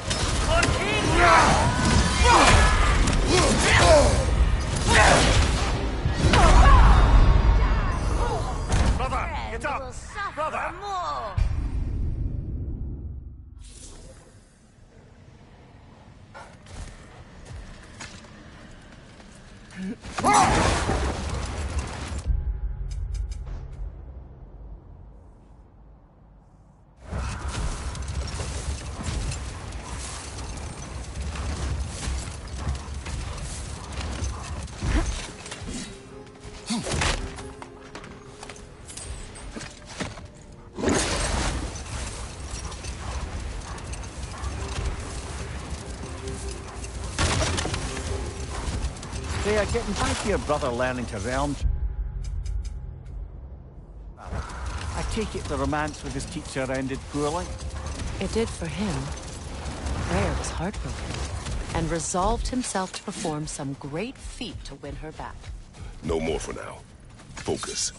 Brother, get up! Brother! They are getting back to your brother learning to realm. I take it the romance with his teacher ended poorly? It did for him. Freyr was heartbroken and resolved himself to perform some great feat to win her back. No more for now. Focus.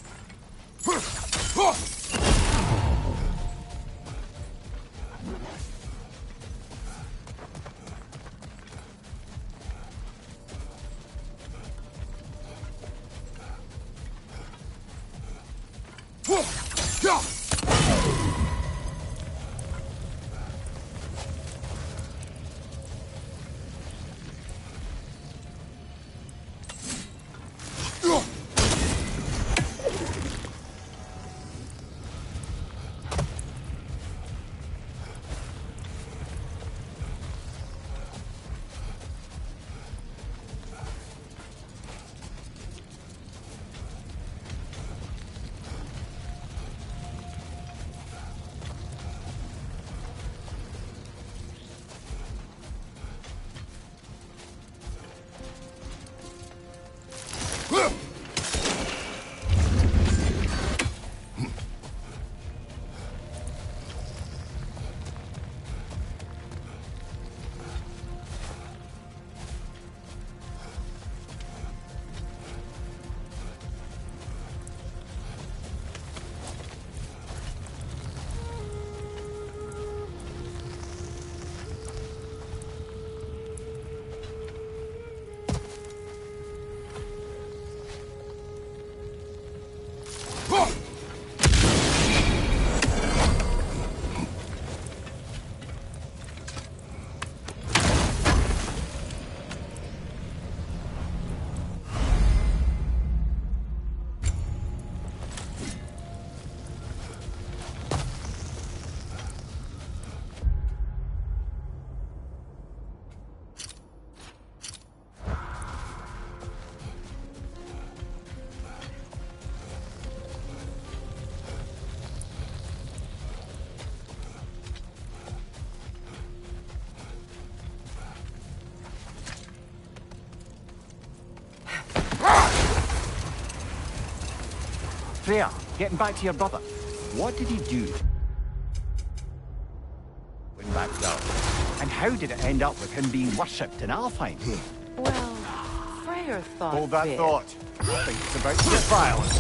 Freya, getting back to your brother. What did he do? Went back down. And how did it end up with him being worshipped in Alfheim? Well, Freyr thought Hold that big. thought. I think it's about to get violent.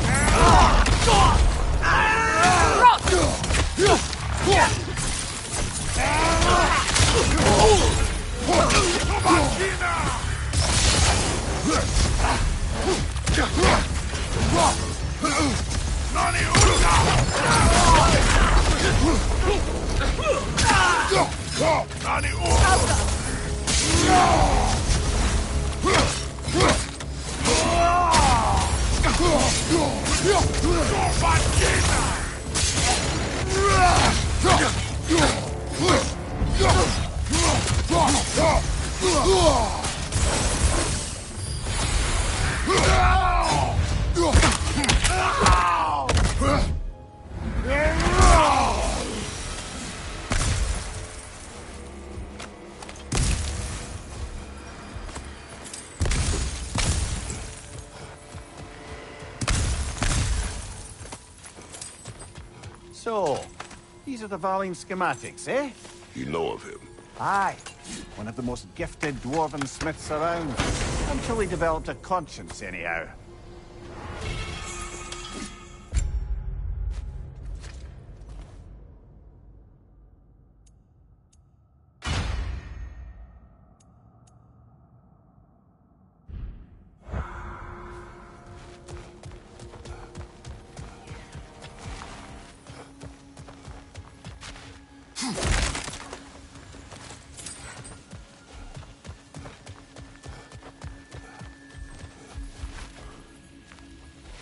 These are the Valine schematics, eh? You know of him? Aye. One of the most gifted dwarven smiths around. Until he developed a conscience, anyhow.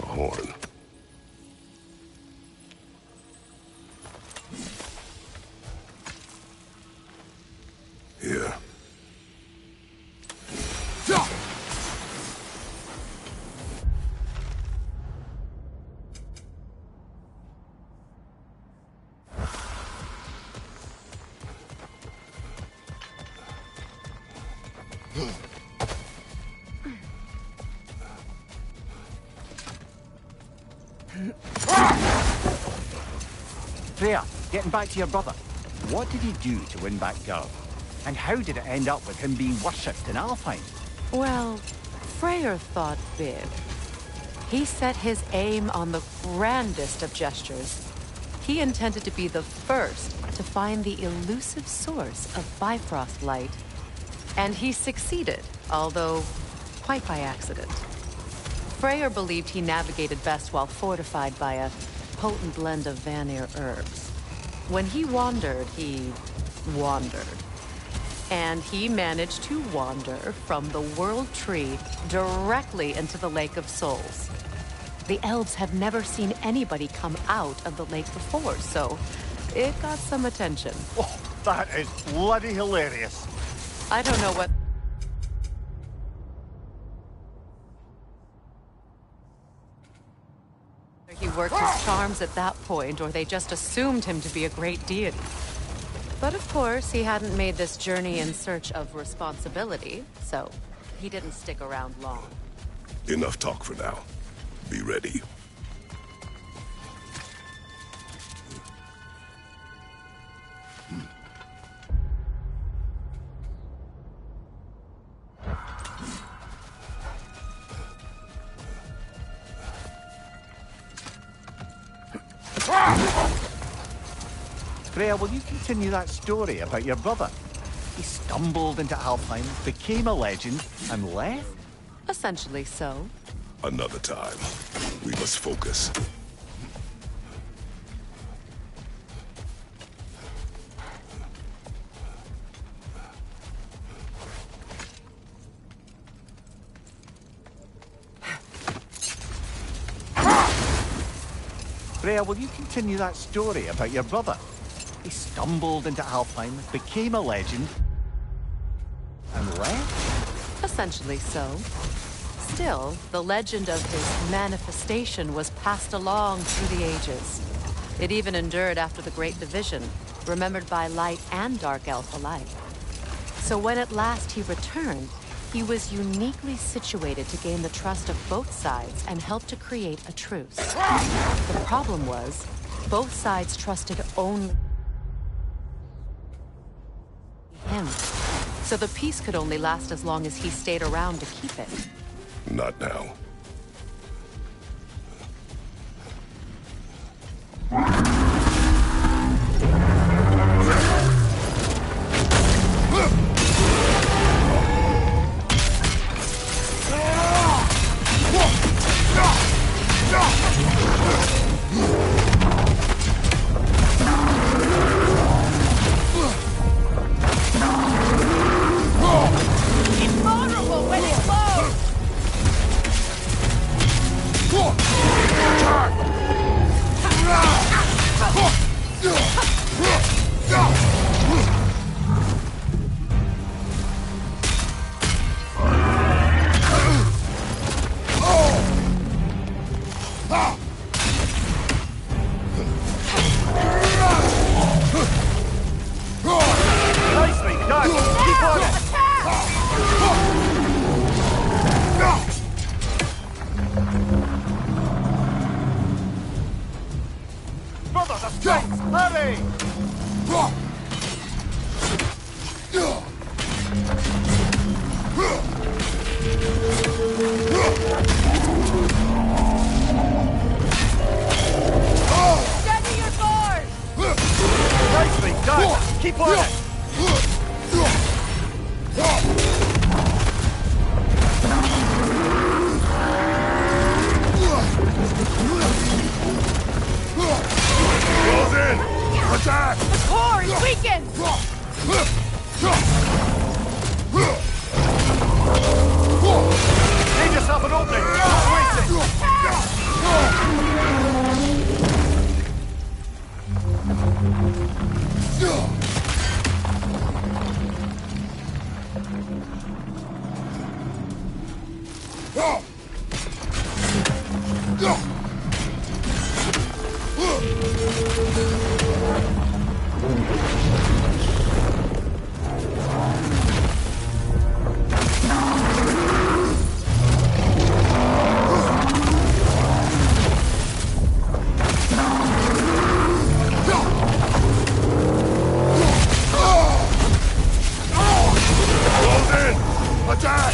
Horn. Here. Freya, getting back to your brother. What did he do to win back Garth? And how did it end up with him being worshipped in Alfheim? Well, Freyr thought big. He set his aim on the grandest of gestures. He intended to be the first to find the elusive source of Bifrost light. And he succeeded, although quite by accident. Freyr believed he navigated best while fortified by a potent blend of Vanir herbs. When he wandered, he wandered. And he managed to wander from the World Tree directly into the Lake of Souls. The elves have never seen anybody come out of the lake before, so it got some attention. Oh, that is bloody hilarious. I don't know what... He worked his charms at that point, or they just assumed him to be a great deity. But of course, he hadn't made this journey in search of responsibility, so he didn't stick around long. Enough talk for now. Be ready. Freya, will you continue that story about your brother? He stumbled into Alfheim, became a legend, and left? Essentially so. Another time. We must focus. Freya, will you continue that story about your brother? He stumbled into Alfheim, became a legend, and left? Essentially so. Still, the legend of his manifestation was passed along through the ages. It even endured after the Great Division, remembered by light and dark elf alike. So when at last he returned, he was uniquely situated to gain the trust of both sides and help to create a truce. The problem was, both sides trusted only him. So the peace could only last as long as he stayed around to keep it. Not now. way! Steady your sword! Nicely done! Keep on it! Close in! Attack! The core is weakened! Save yourself an opening! Don't waste it! Close in! Attack!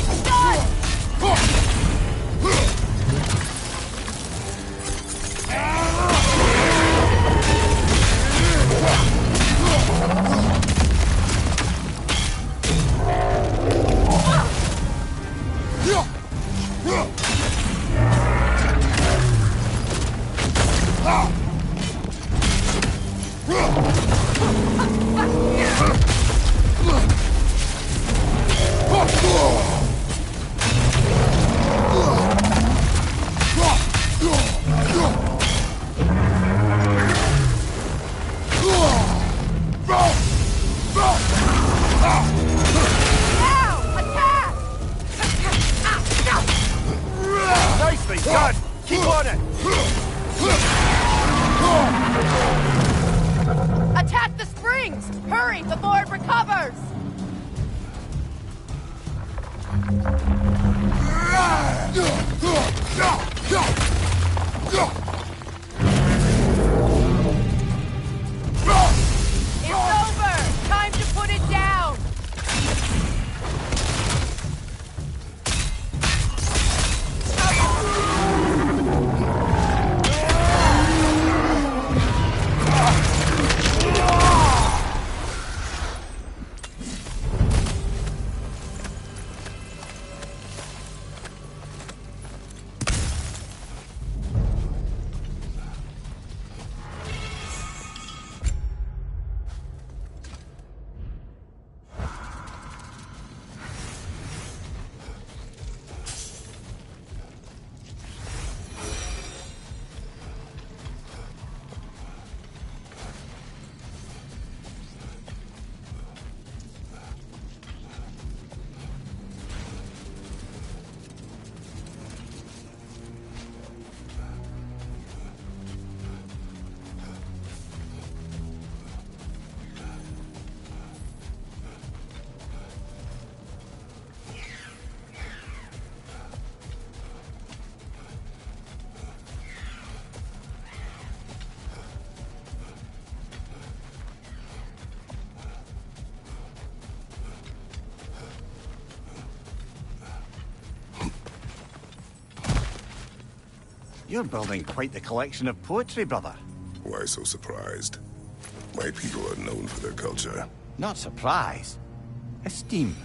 Nicely done! Keep on it! Attack the springs! Hurry before it recovers! It's over! Time to put it down! You're building quite the collection of poetry, brother. Why so surprised? My people are known for their culture. Not surprise. Esteem.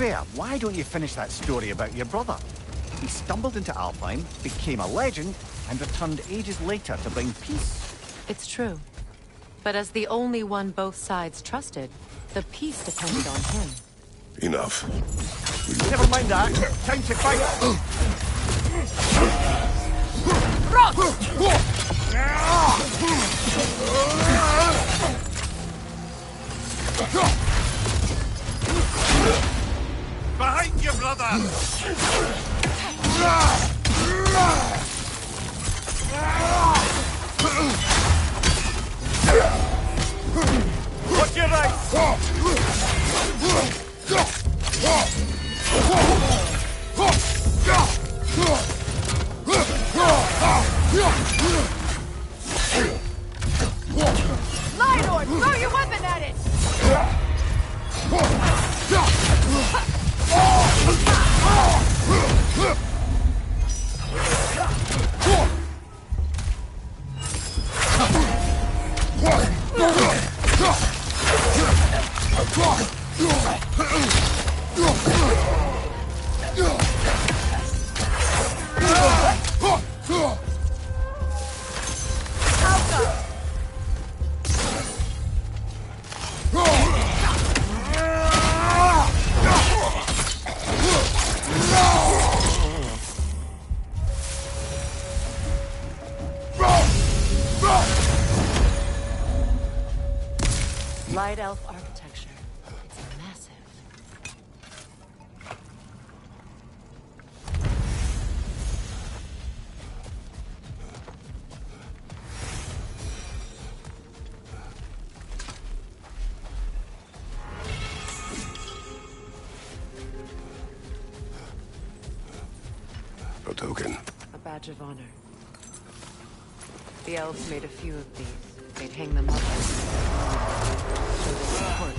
Freya, why don't you finish that story about your brother? He stumbled into Alpine, became a legend, and returned ages later to bring peace. It's true. But as the only one both sides trusted, the peace depended on him. Enough. Never mind that. Time to fight. Behind you, brother! Watch your right! Lord, throw your weapon at it! Light elf architecture. It's massive. A token. A badge of honor. The elves made a few of these. They'd hang them up as show their support.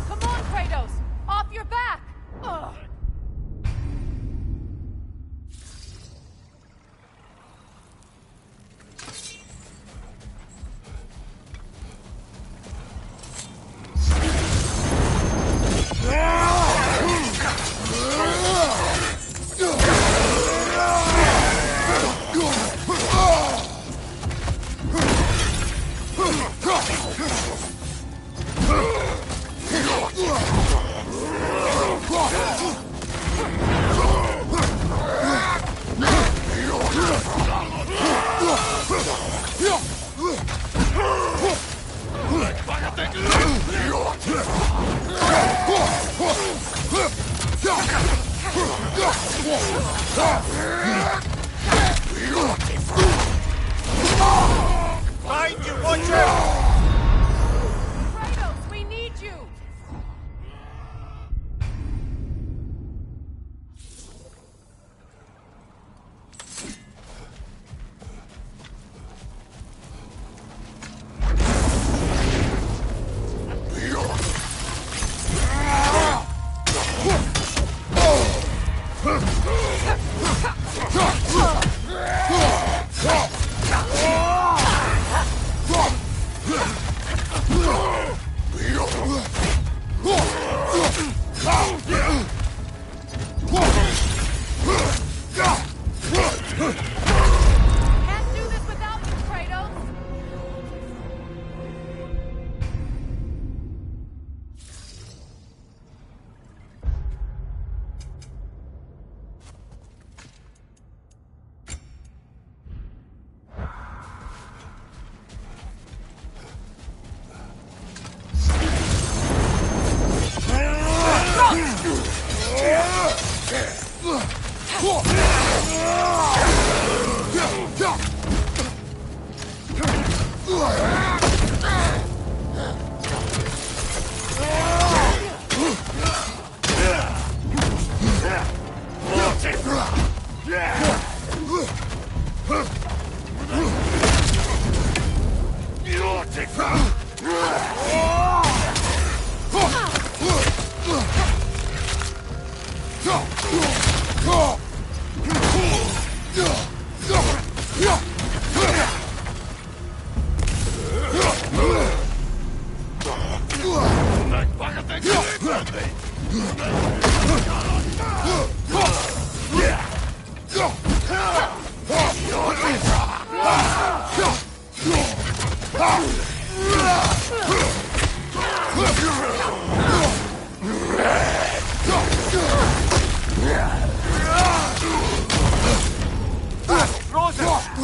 Come on, Kratos! Off your back! Ugh. Behind you, watch out! Kratos, we need you!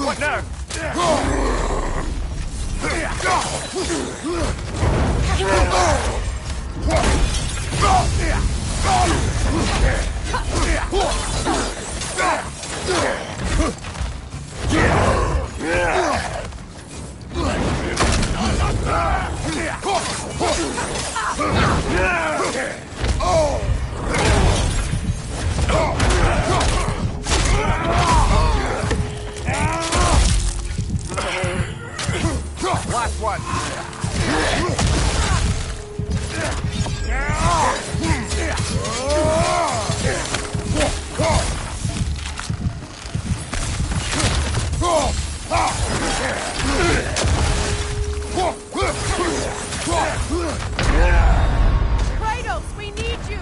What now? Last one. Kratos, we need you!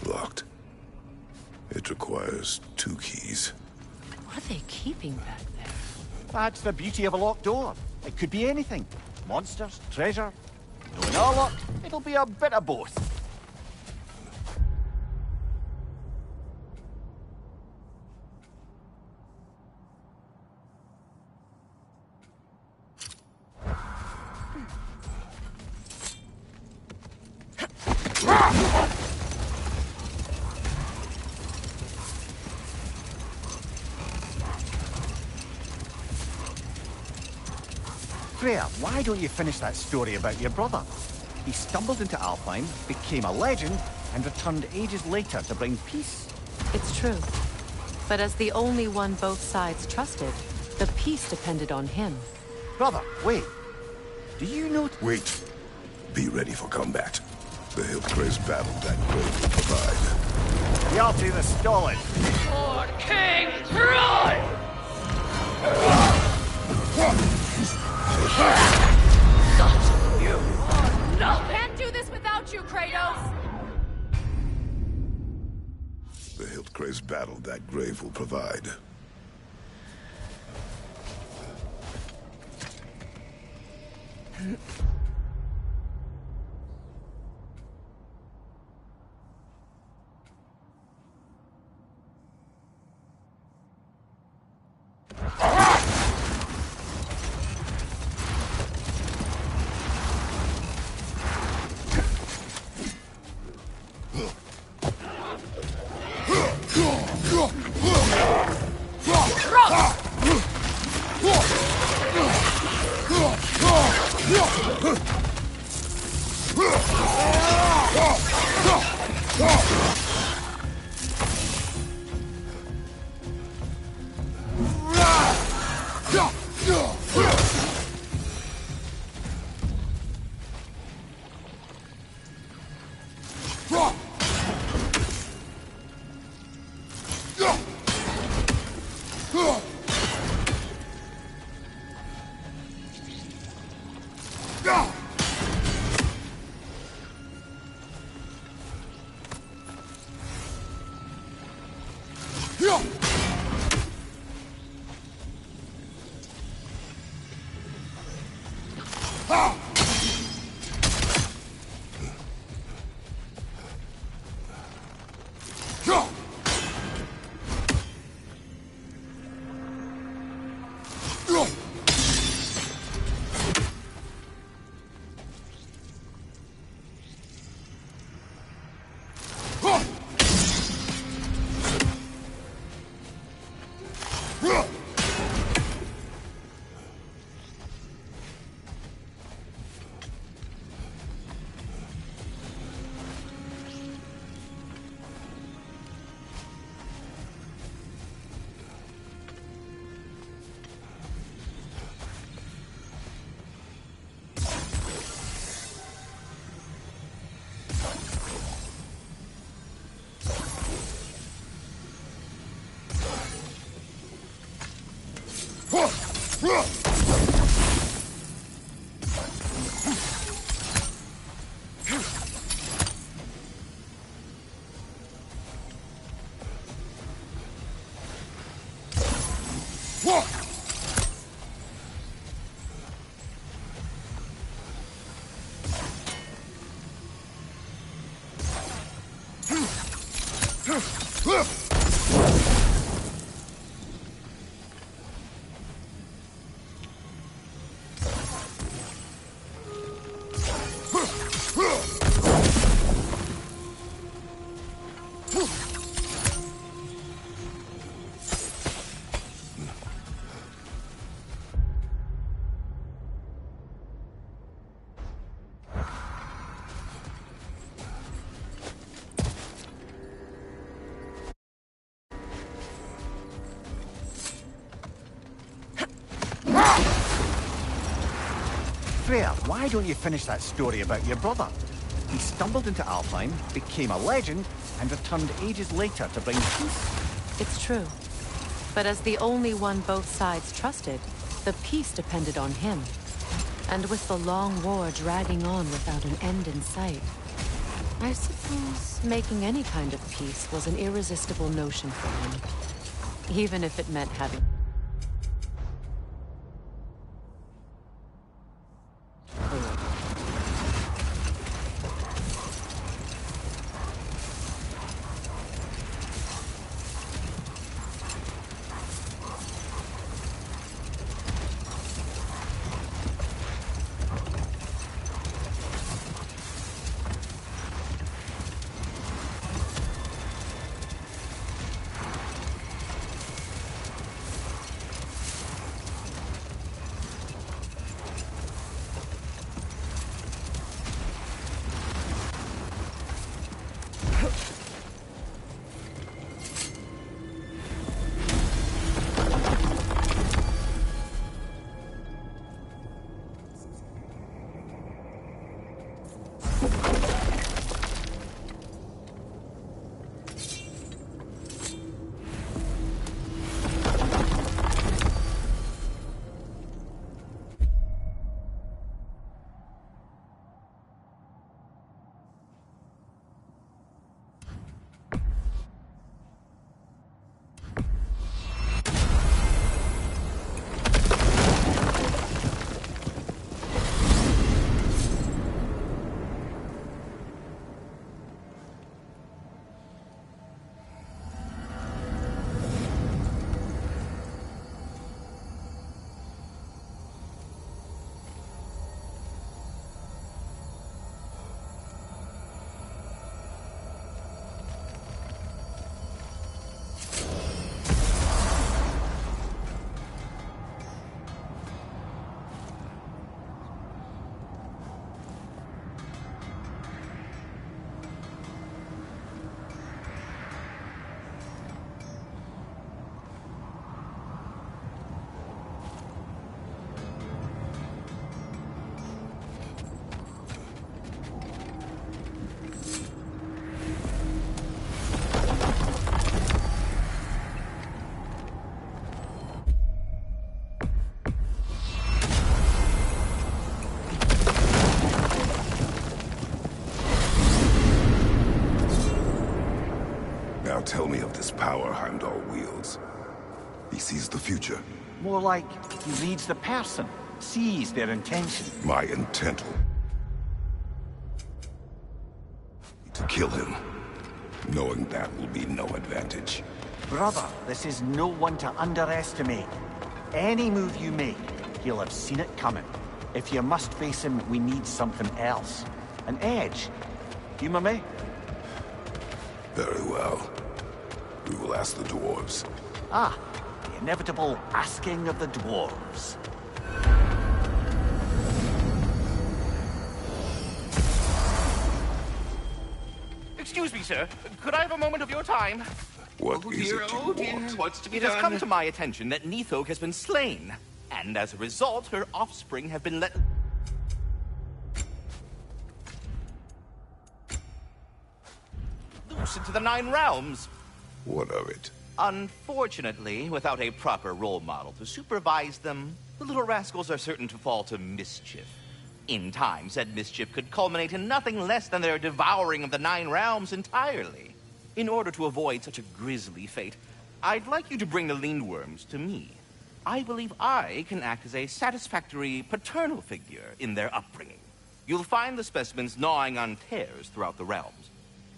Locked. It requires 2 keys. What are they keeping back there? That's the beauty of a locked door. It could be anything. Monsters, treasure. Knowing our luck, it'll be a bit of both. Freya, why don't you finish that story about your brother? He stumbled into Alfheim, became a legend, and returned ages later to bring peace. It's true. But as the only one both sides trusted, the peace depended on him. Brother, wait. Do you know... Wait. Be ready for combat. The Hillcrest battle that grave will provide. The Alti is stolen. For King Troy! Such you are nothing! Can't do this without you, Kratos! The Hillcrest battle that grave will provide. Freya, why don't you finish that story about your brother? He stumbled into Alfheim, became a legend, and returned ages later to bring peace. It's true. But as the only one both sides trusted, the peace depended on him. And with the long war dragging on without an end in sight, I suppose making any kind of peace was an irresistible notion for him. Even if it meant having... Now tell me of this power Heimdall wields. He sees the future. More like he reads the person, sees their intention. My intent to kill him. Knowing that will be no advantage. Brother, this is no one to underestimate. Any move you make, he'll have seen it coming. If you must face him, we need something else. An edge. Humor me? Very well. We will ask the dwarves. Ah, the inevitable asking of the dwarves. Excuse me, sir. Could I have a moment of your time? What is it you want? What's to be done? It has come to my attention that Nithog has been slain, and as a result, her offspring have been let loose into the Nine Realms. What of it? Unfortunately, without a proper role model to supervise them, the little rascals are certain to fall to mischief. In time, said mischief could culminate in nothing less than their devouring of the Nine Realms entirely. In order to avoid such a grisly fate, I'd like you to bring the Lindworms to me. I believe I can act as a satisfactory paternal figure in their upbringing. You'll find the specimens gnawing on tears throughout the realms.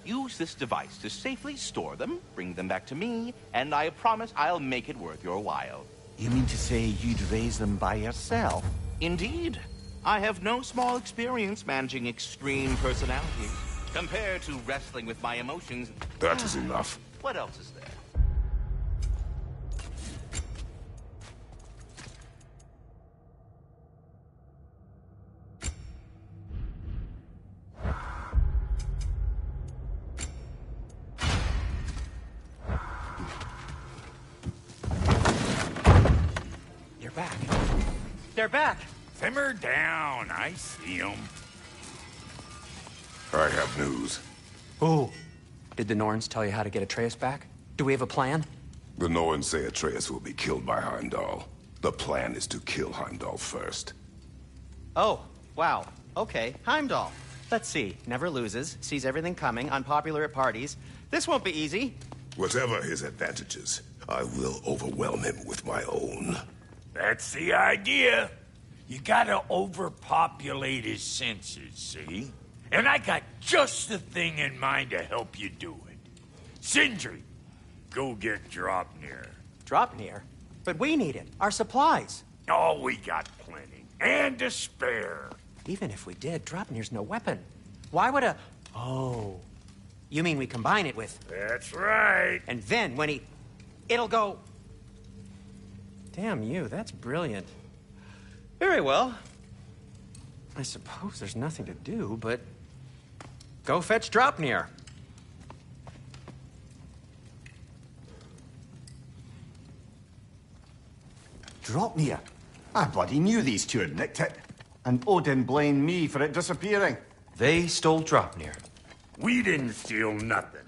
Use this device to safely store them, bring them back to me, and I promise I'll make it worth your while. You mean to say you'd raise them by yourself? Indeed. I have no small experience managing extreme personalities. Compared to wrestling with my emotions... That is enough. What else is there? You're back. They're back. Simmer down. I see them. I have news. Oh. Did the Norns tell you how to get Atreus back? Do we have a plan? The Norns say Atreus will be killed by Heimdall. The plan is to kill Heimdall first. Oh, wow. Okay, Heimdall. Let's see. Never loses, sees everything coming, unpopular at parties. This won't be easy. Whatever his advantages, I will overwhelm him with my own. That's the idea. You gotta overpopulate his senses, see? And I got just the thing in mind to help you do it. Sindri, go get Draupnir. Draupnir? But we need it. Our supplies. Oh, we got plenty. And to spare. Even if we did, Draupnir's no weapon. Why would a... Oh. You mean we combine it with... That's right. And then when he... It'll go... Damn you, that's brilliant. Very well. I suppose there's nothing to do but... Go fetch Draupnir. Dropnir? I bloody knew these two had nicked it. And Odin blamed me for it disappearing. They stole Dropnir. We didn't steal nothing.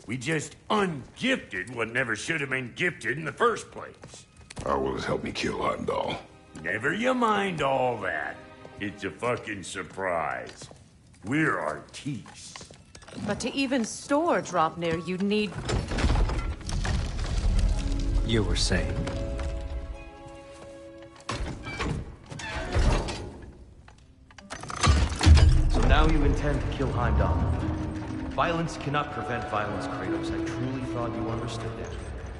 We just ungifted what never should have been gifted in the first place. How will it help me kill Heimdall? Never you mind all that. It's a fucking surprise. We're artistes. But to even store Dropnir, you'd need... You were saying? So now you intend to kill Heimdall. Violence cannot prevent violence, Kratos. I truly thought you understood that.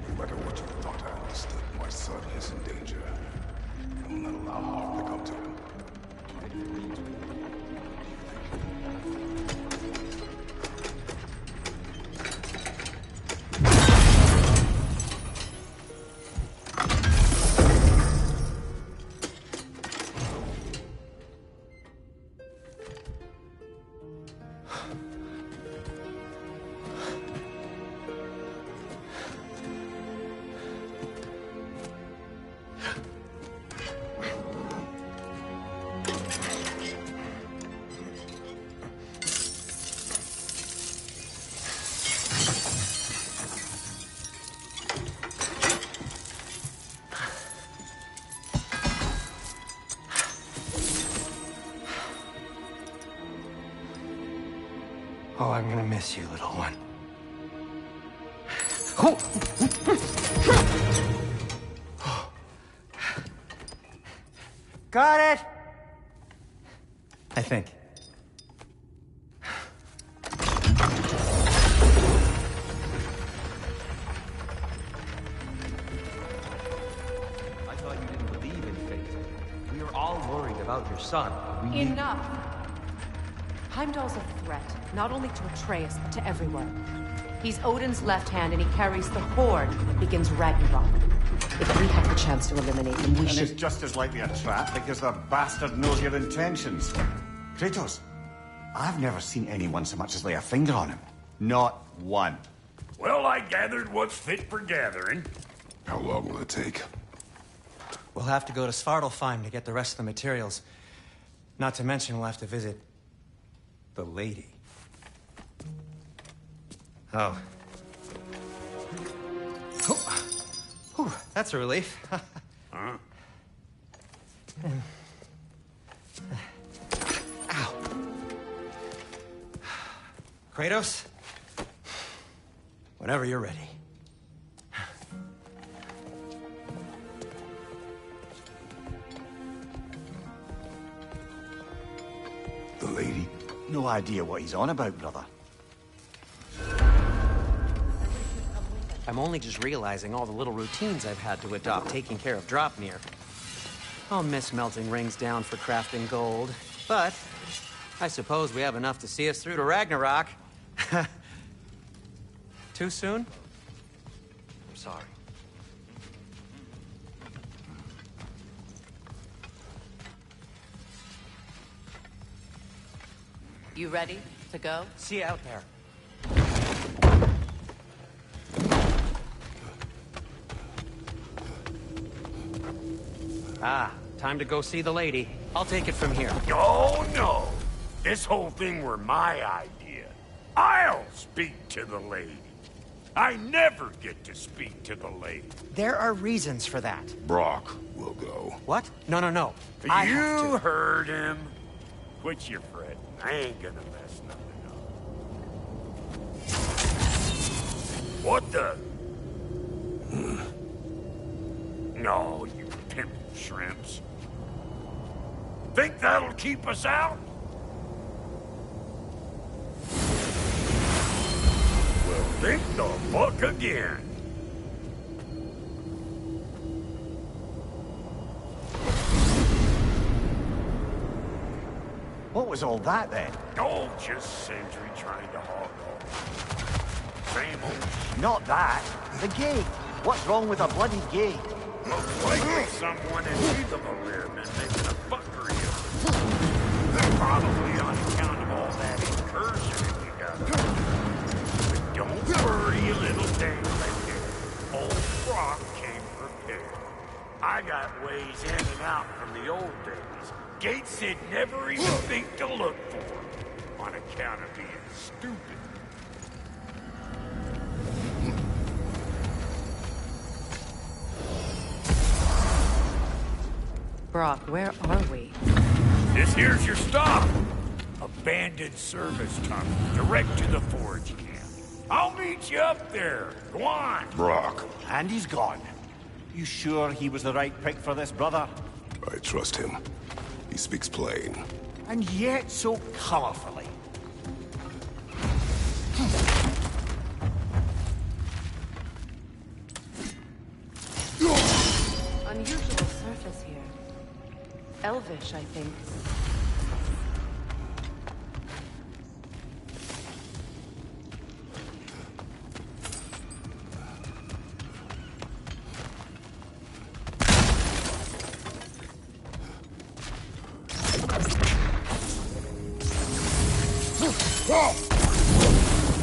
No matter what you thought I understood, my son is in danger. I will not allow harm to come to him. Oh, I'm gonna miss you, little one. Got it! I think. I thought you didn't believe in fate. We are all worried about your son. Enough! Heimdall's a threat, not only to Atreus, but to everyone. He's Odin's left hand, and he carries the horde that begins Ragnarok. If we have the chance to eliminate him, we And should... it's just as likely a trap because the bastard knows your intentions. Kratos, I've never seen anyone so much as lay a finger on him. Not one. Well, I gathered what's fit for gathering. How long will it take? We'll have to go to Svartalfheim to get the rest of the materials. Not to mention we'll have to visit... the lady. Oh. Whew, that's a relief. Huh? Ow. Kratos? Whenever you're ready. The lady? No idea what he's on about, brother. I'm only just realizing all the little routines I've had to adopt taking care of Dropnir. I'll miss melting rings down for crafting gold, but I suppose we have enough to see us through to Ragnarok. Too soon? I'm sorry. You ready to go? See you out there. Ah, time to go see the lady. I'll take it from here. Oh, no. This whole thing were my idea. I'll speak to the lady. I never get to speak to the lady. There are reasons for that. Brock will go. What? No, no, no. I have You to. heard him. Quit your fretting. I ain't gonna mess nothing up. What the? No, you pimp shrimps. Think that'll keep us out? Well, think the fuck again. What was all that then? Oh, just Sentry trying to hog off. Same old shit. Not that. The gate. What's wrong with a bloody gate? Looks like someone in need of a rear been making a fuckery of it. Probably on account of all that incursion you got. But don't worry, you little dame lady. Old Brock came prepared. I got ways in and out from the old days. Gates they'd never even think to look for, on account of being stupid. Brock, where are we? This here's your stop. Abandoned service tunnel, direct to the forge camp. I'll meet you up there. Go on. Brock, And he's gone. You sure he was the right pick for this, brother? I trust him. He speaks plain. And yet so colorfully. Unusual surface here. Elvish, I think.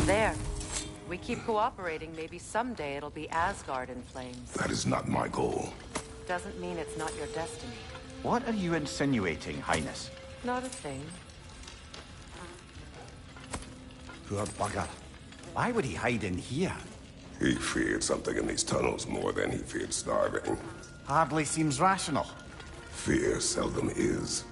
There. We keep cooperating, maybe someday it'll be Asgard in flames. That is not my goal. Doesn't mean it's not your destiny. What are you insinuating, Highness? Not a thing. Poor bugger. Why would he hide in here? He feared something in these tunnels more than he feared starving. Hardly seems rational. Fear seldom is.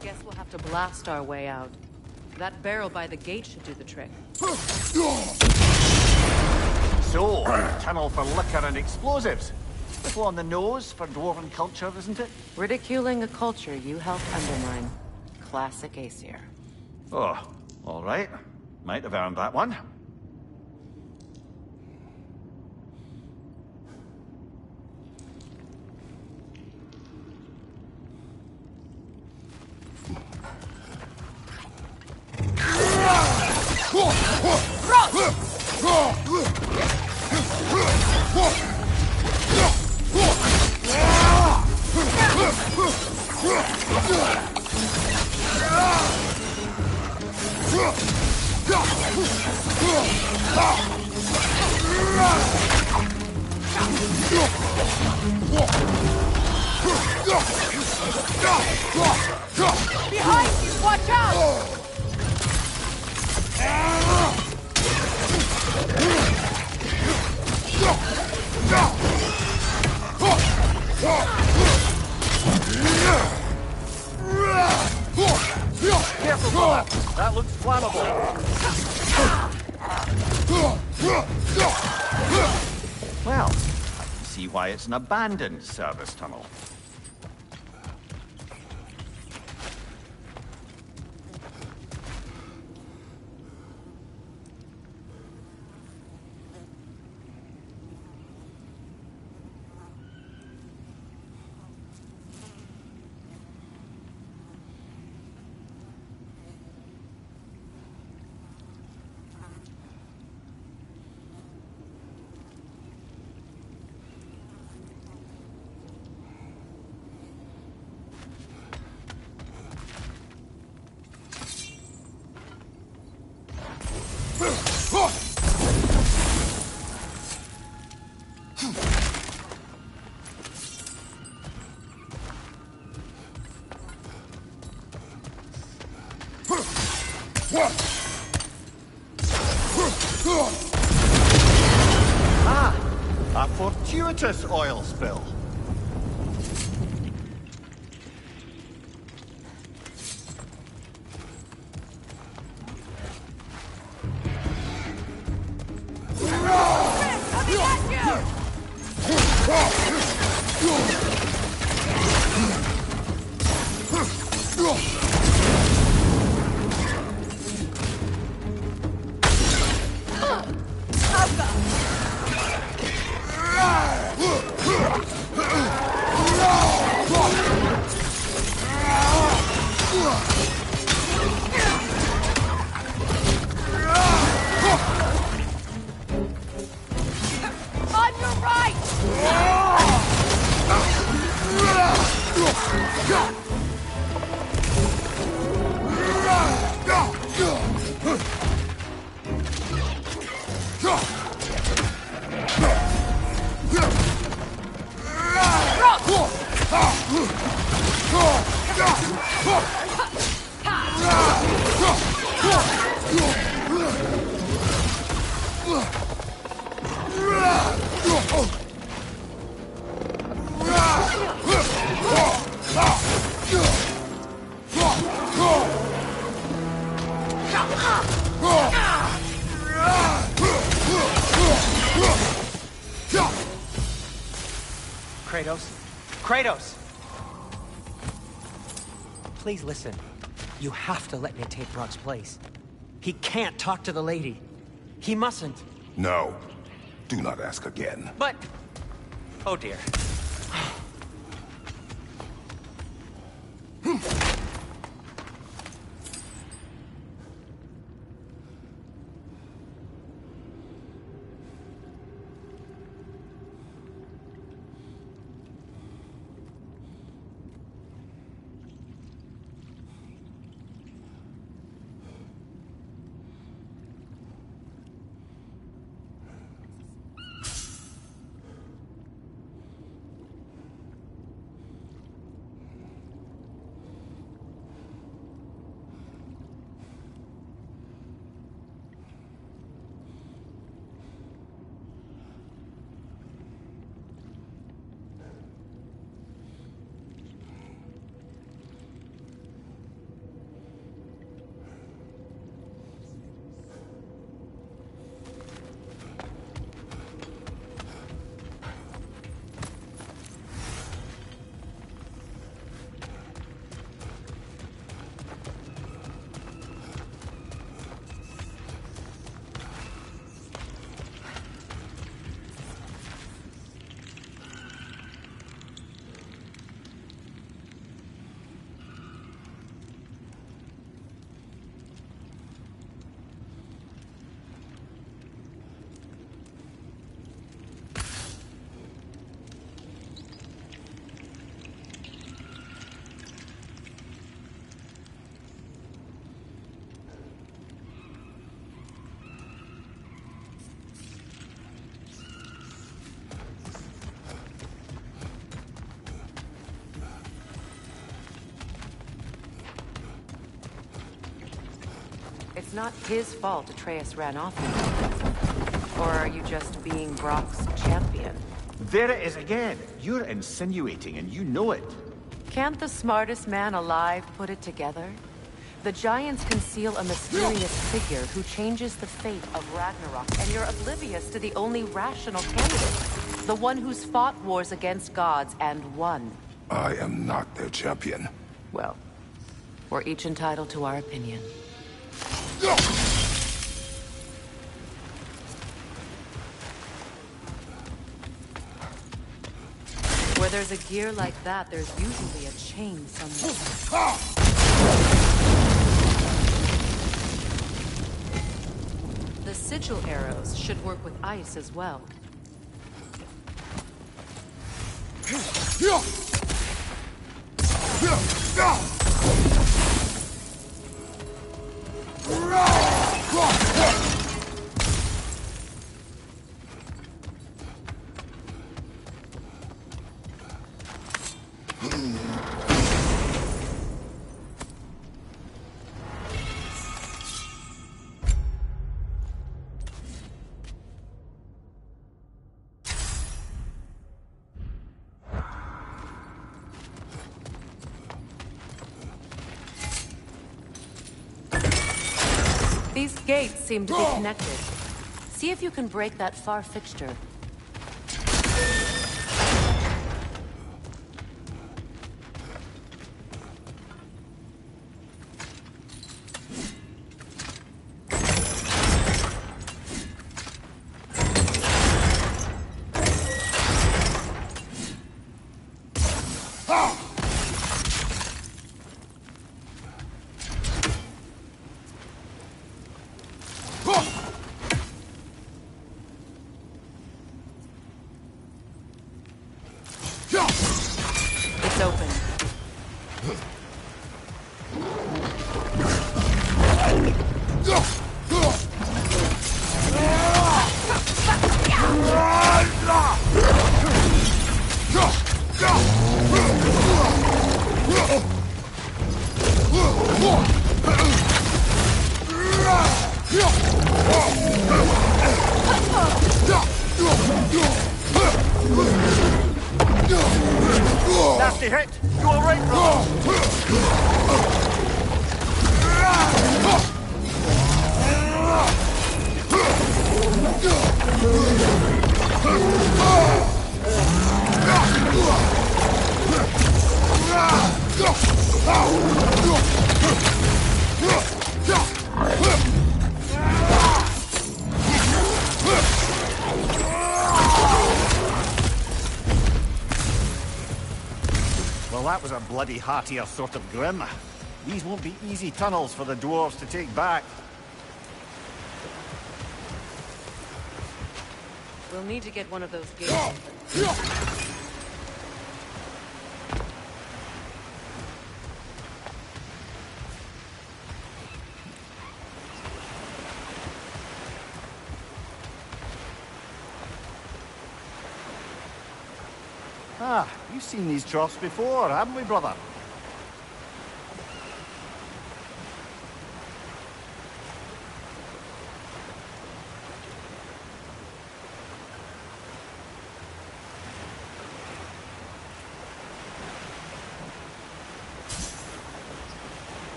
Guess we'll have to blast our way out. That barrel by the gate should do the trick. So, tunnel for liquor and explosives. Little on the nose for dwarven culture, isn't it? Ridiculing a culture you helped undermine. Classic Aesir. Oh, all right. Might have earned that one. Behind you! Watch out! Careful, brother. That looks flammable. Well, I can see why it's an abandoned service tunnel. Ah! A fortuitous oil spill. Kratos? Kratos! Please listen. You have to let me take Brock's place. He can't talk to the lady. He mustn't. No. Do not ask again. But... Oh dear. It's not his fault Atreus ran off with. Or are you just being Brock's champion? There it is again. You're insinuating, and you know it. Can't the smartest man alive put it together? The Giants conceal a mysterious figure who changes the fate of Ragnarok, and you're oblivious to the only rational candidate. The one who's fought wars against gods and won. I am not their champion. Well, we're each entitled to our opinion. Where there's a gear like that, there's usually a chain somewhere. The sigil arrows should work with ice as well. These gates seem to be connected. See if you can break that far fixture. you hit? You all right, brother? Well, that was a bloody heartier sort of grim. These won't be easy tunnels for the dwarves to take back. We'll need to get one of those gates open. Ah, you've seen these troughs before, haven't we, brother?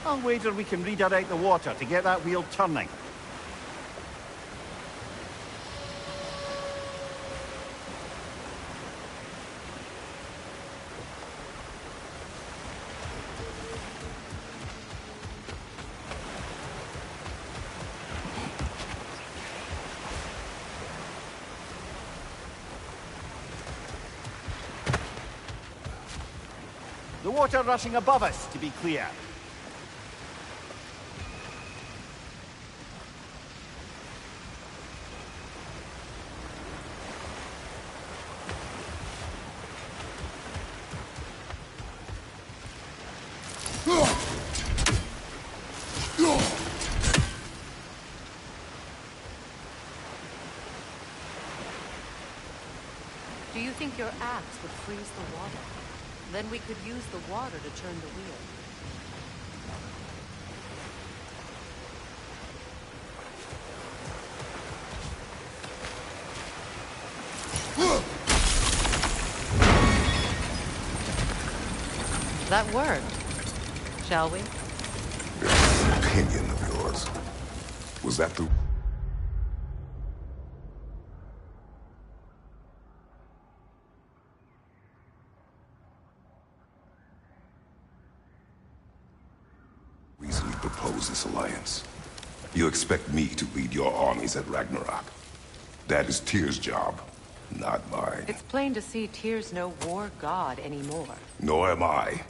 I'll wager we can redirect the water to get that wheel turning. The water rushing above us, to be clear. Do you think your axe would freeze the water? Then we could use the water to turn the wheel. That worked. Shall we? This opinion of yours. Was that the... reason you propose this alliance? You expect me to lead your armies at Ragnarok? That is Tyr's job, not mine. It's plain to see Tyr's no war god anymore. Nor am I.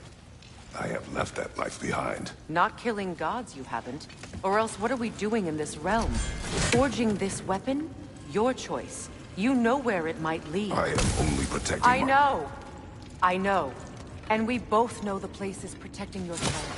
I have left that life behind. Not killing gods, you haven't. Or else what are we doing in this realm? Forging this weapon? Your choice. You know where it might lead. I am only protecting I know. I know. And we both know the place is protecting your child.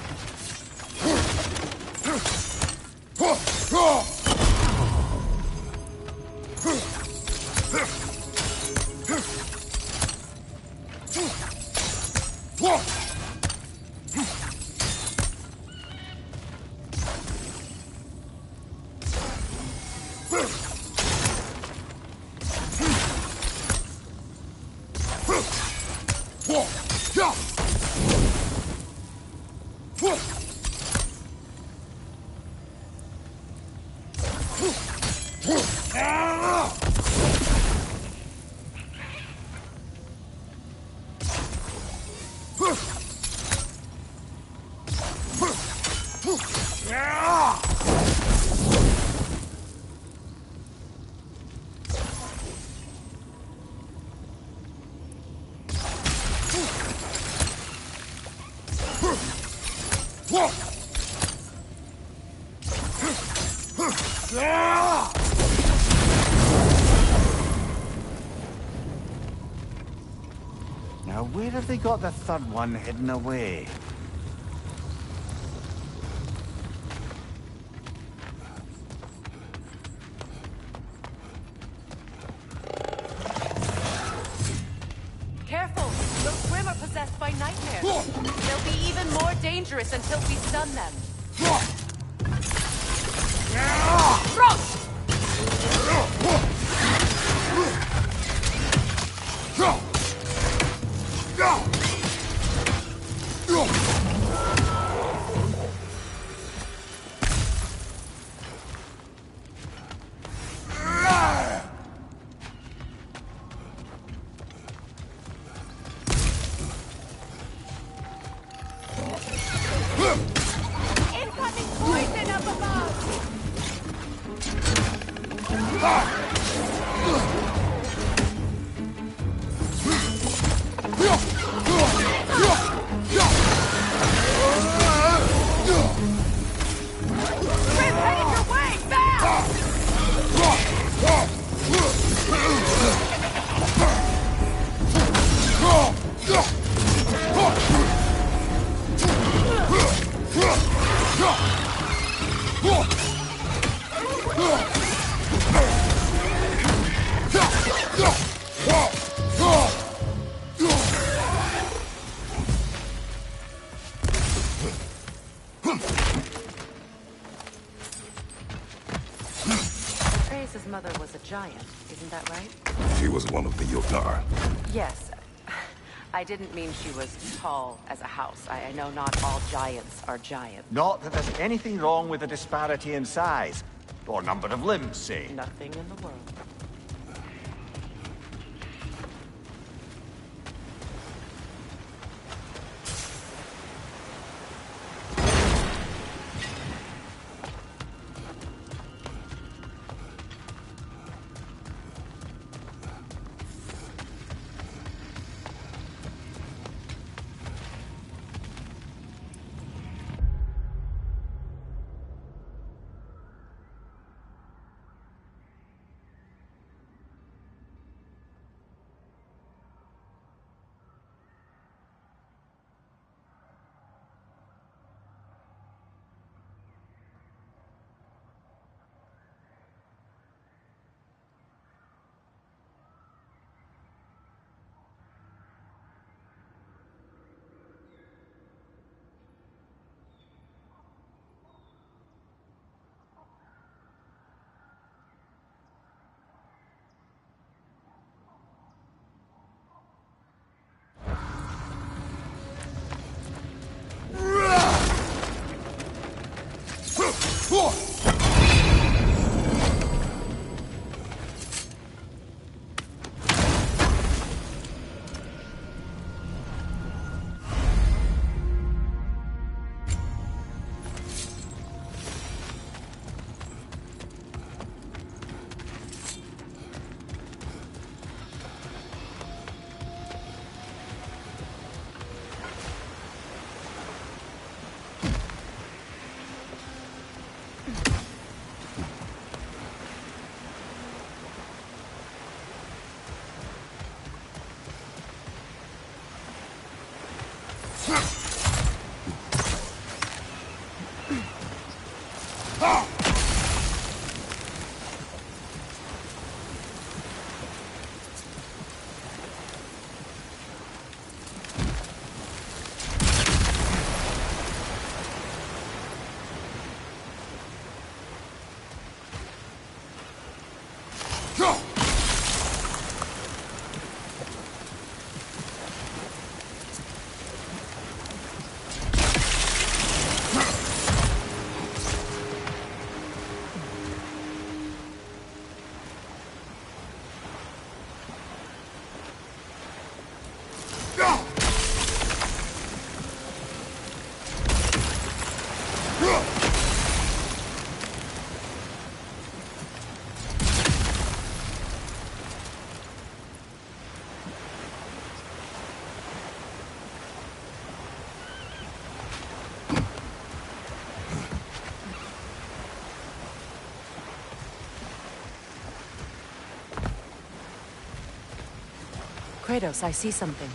Now, where have they got the third one hidden away? Careful! Those Grimm are possessed by nightmares. They'll be even more dangerous until we stun them. grandmother was a giant, isn't that right? She was one of the Jotnar. Yes. I didn't mean she was tall as a house. I know not all giants are giants. Not that there's anything wrong with the disparity in size. Or number of limbs, say. Nothing in the world. Kratos, I see something.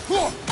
Whoa!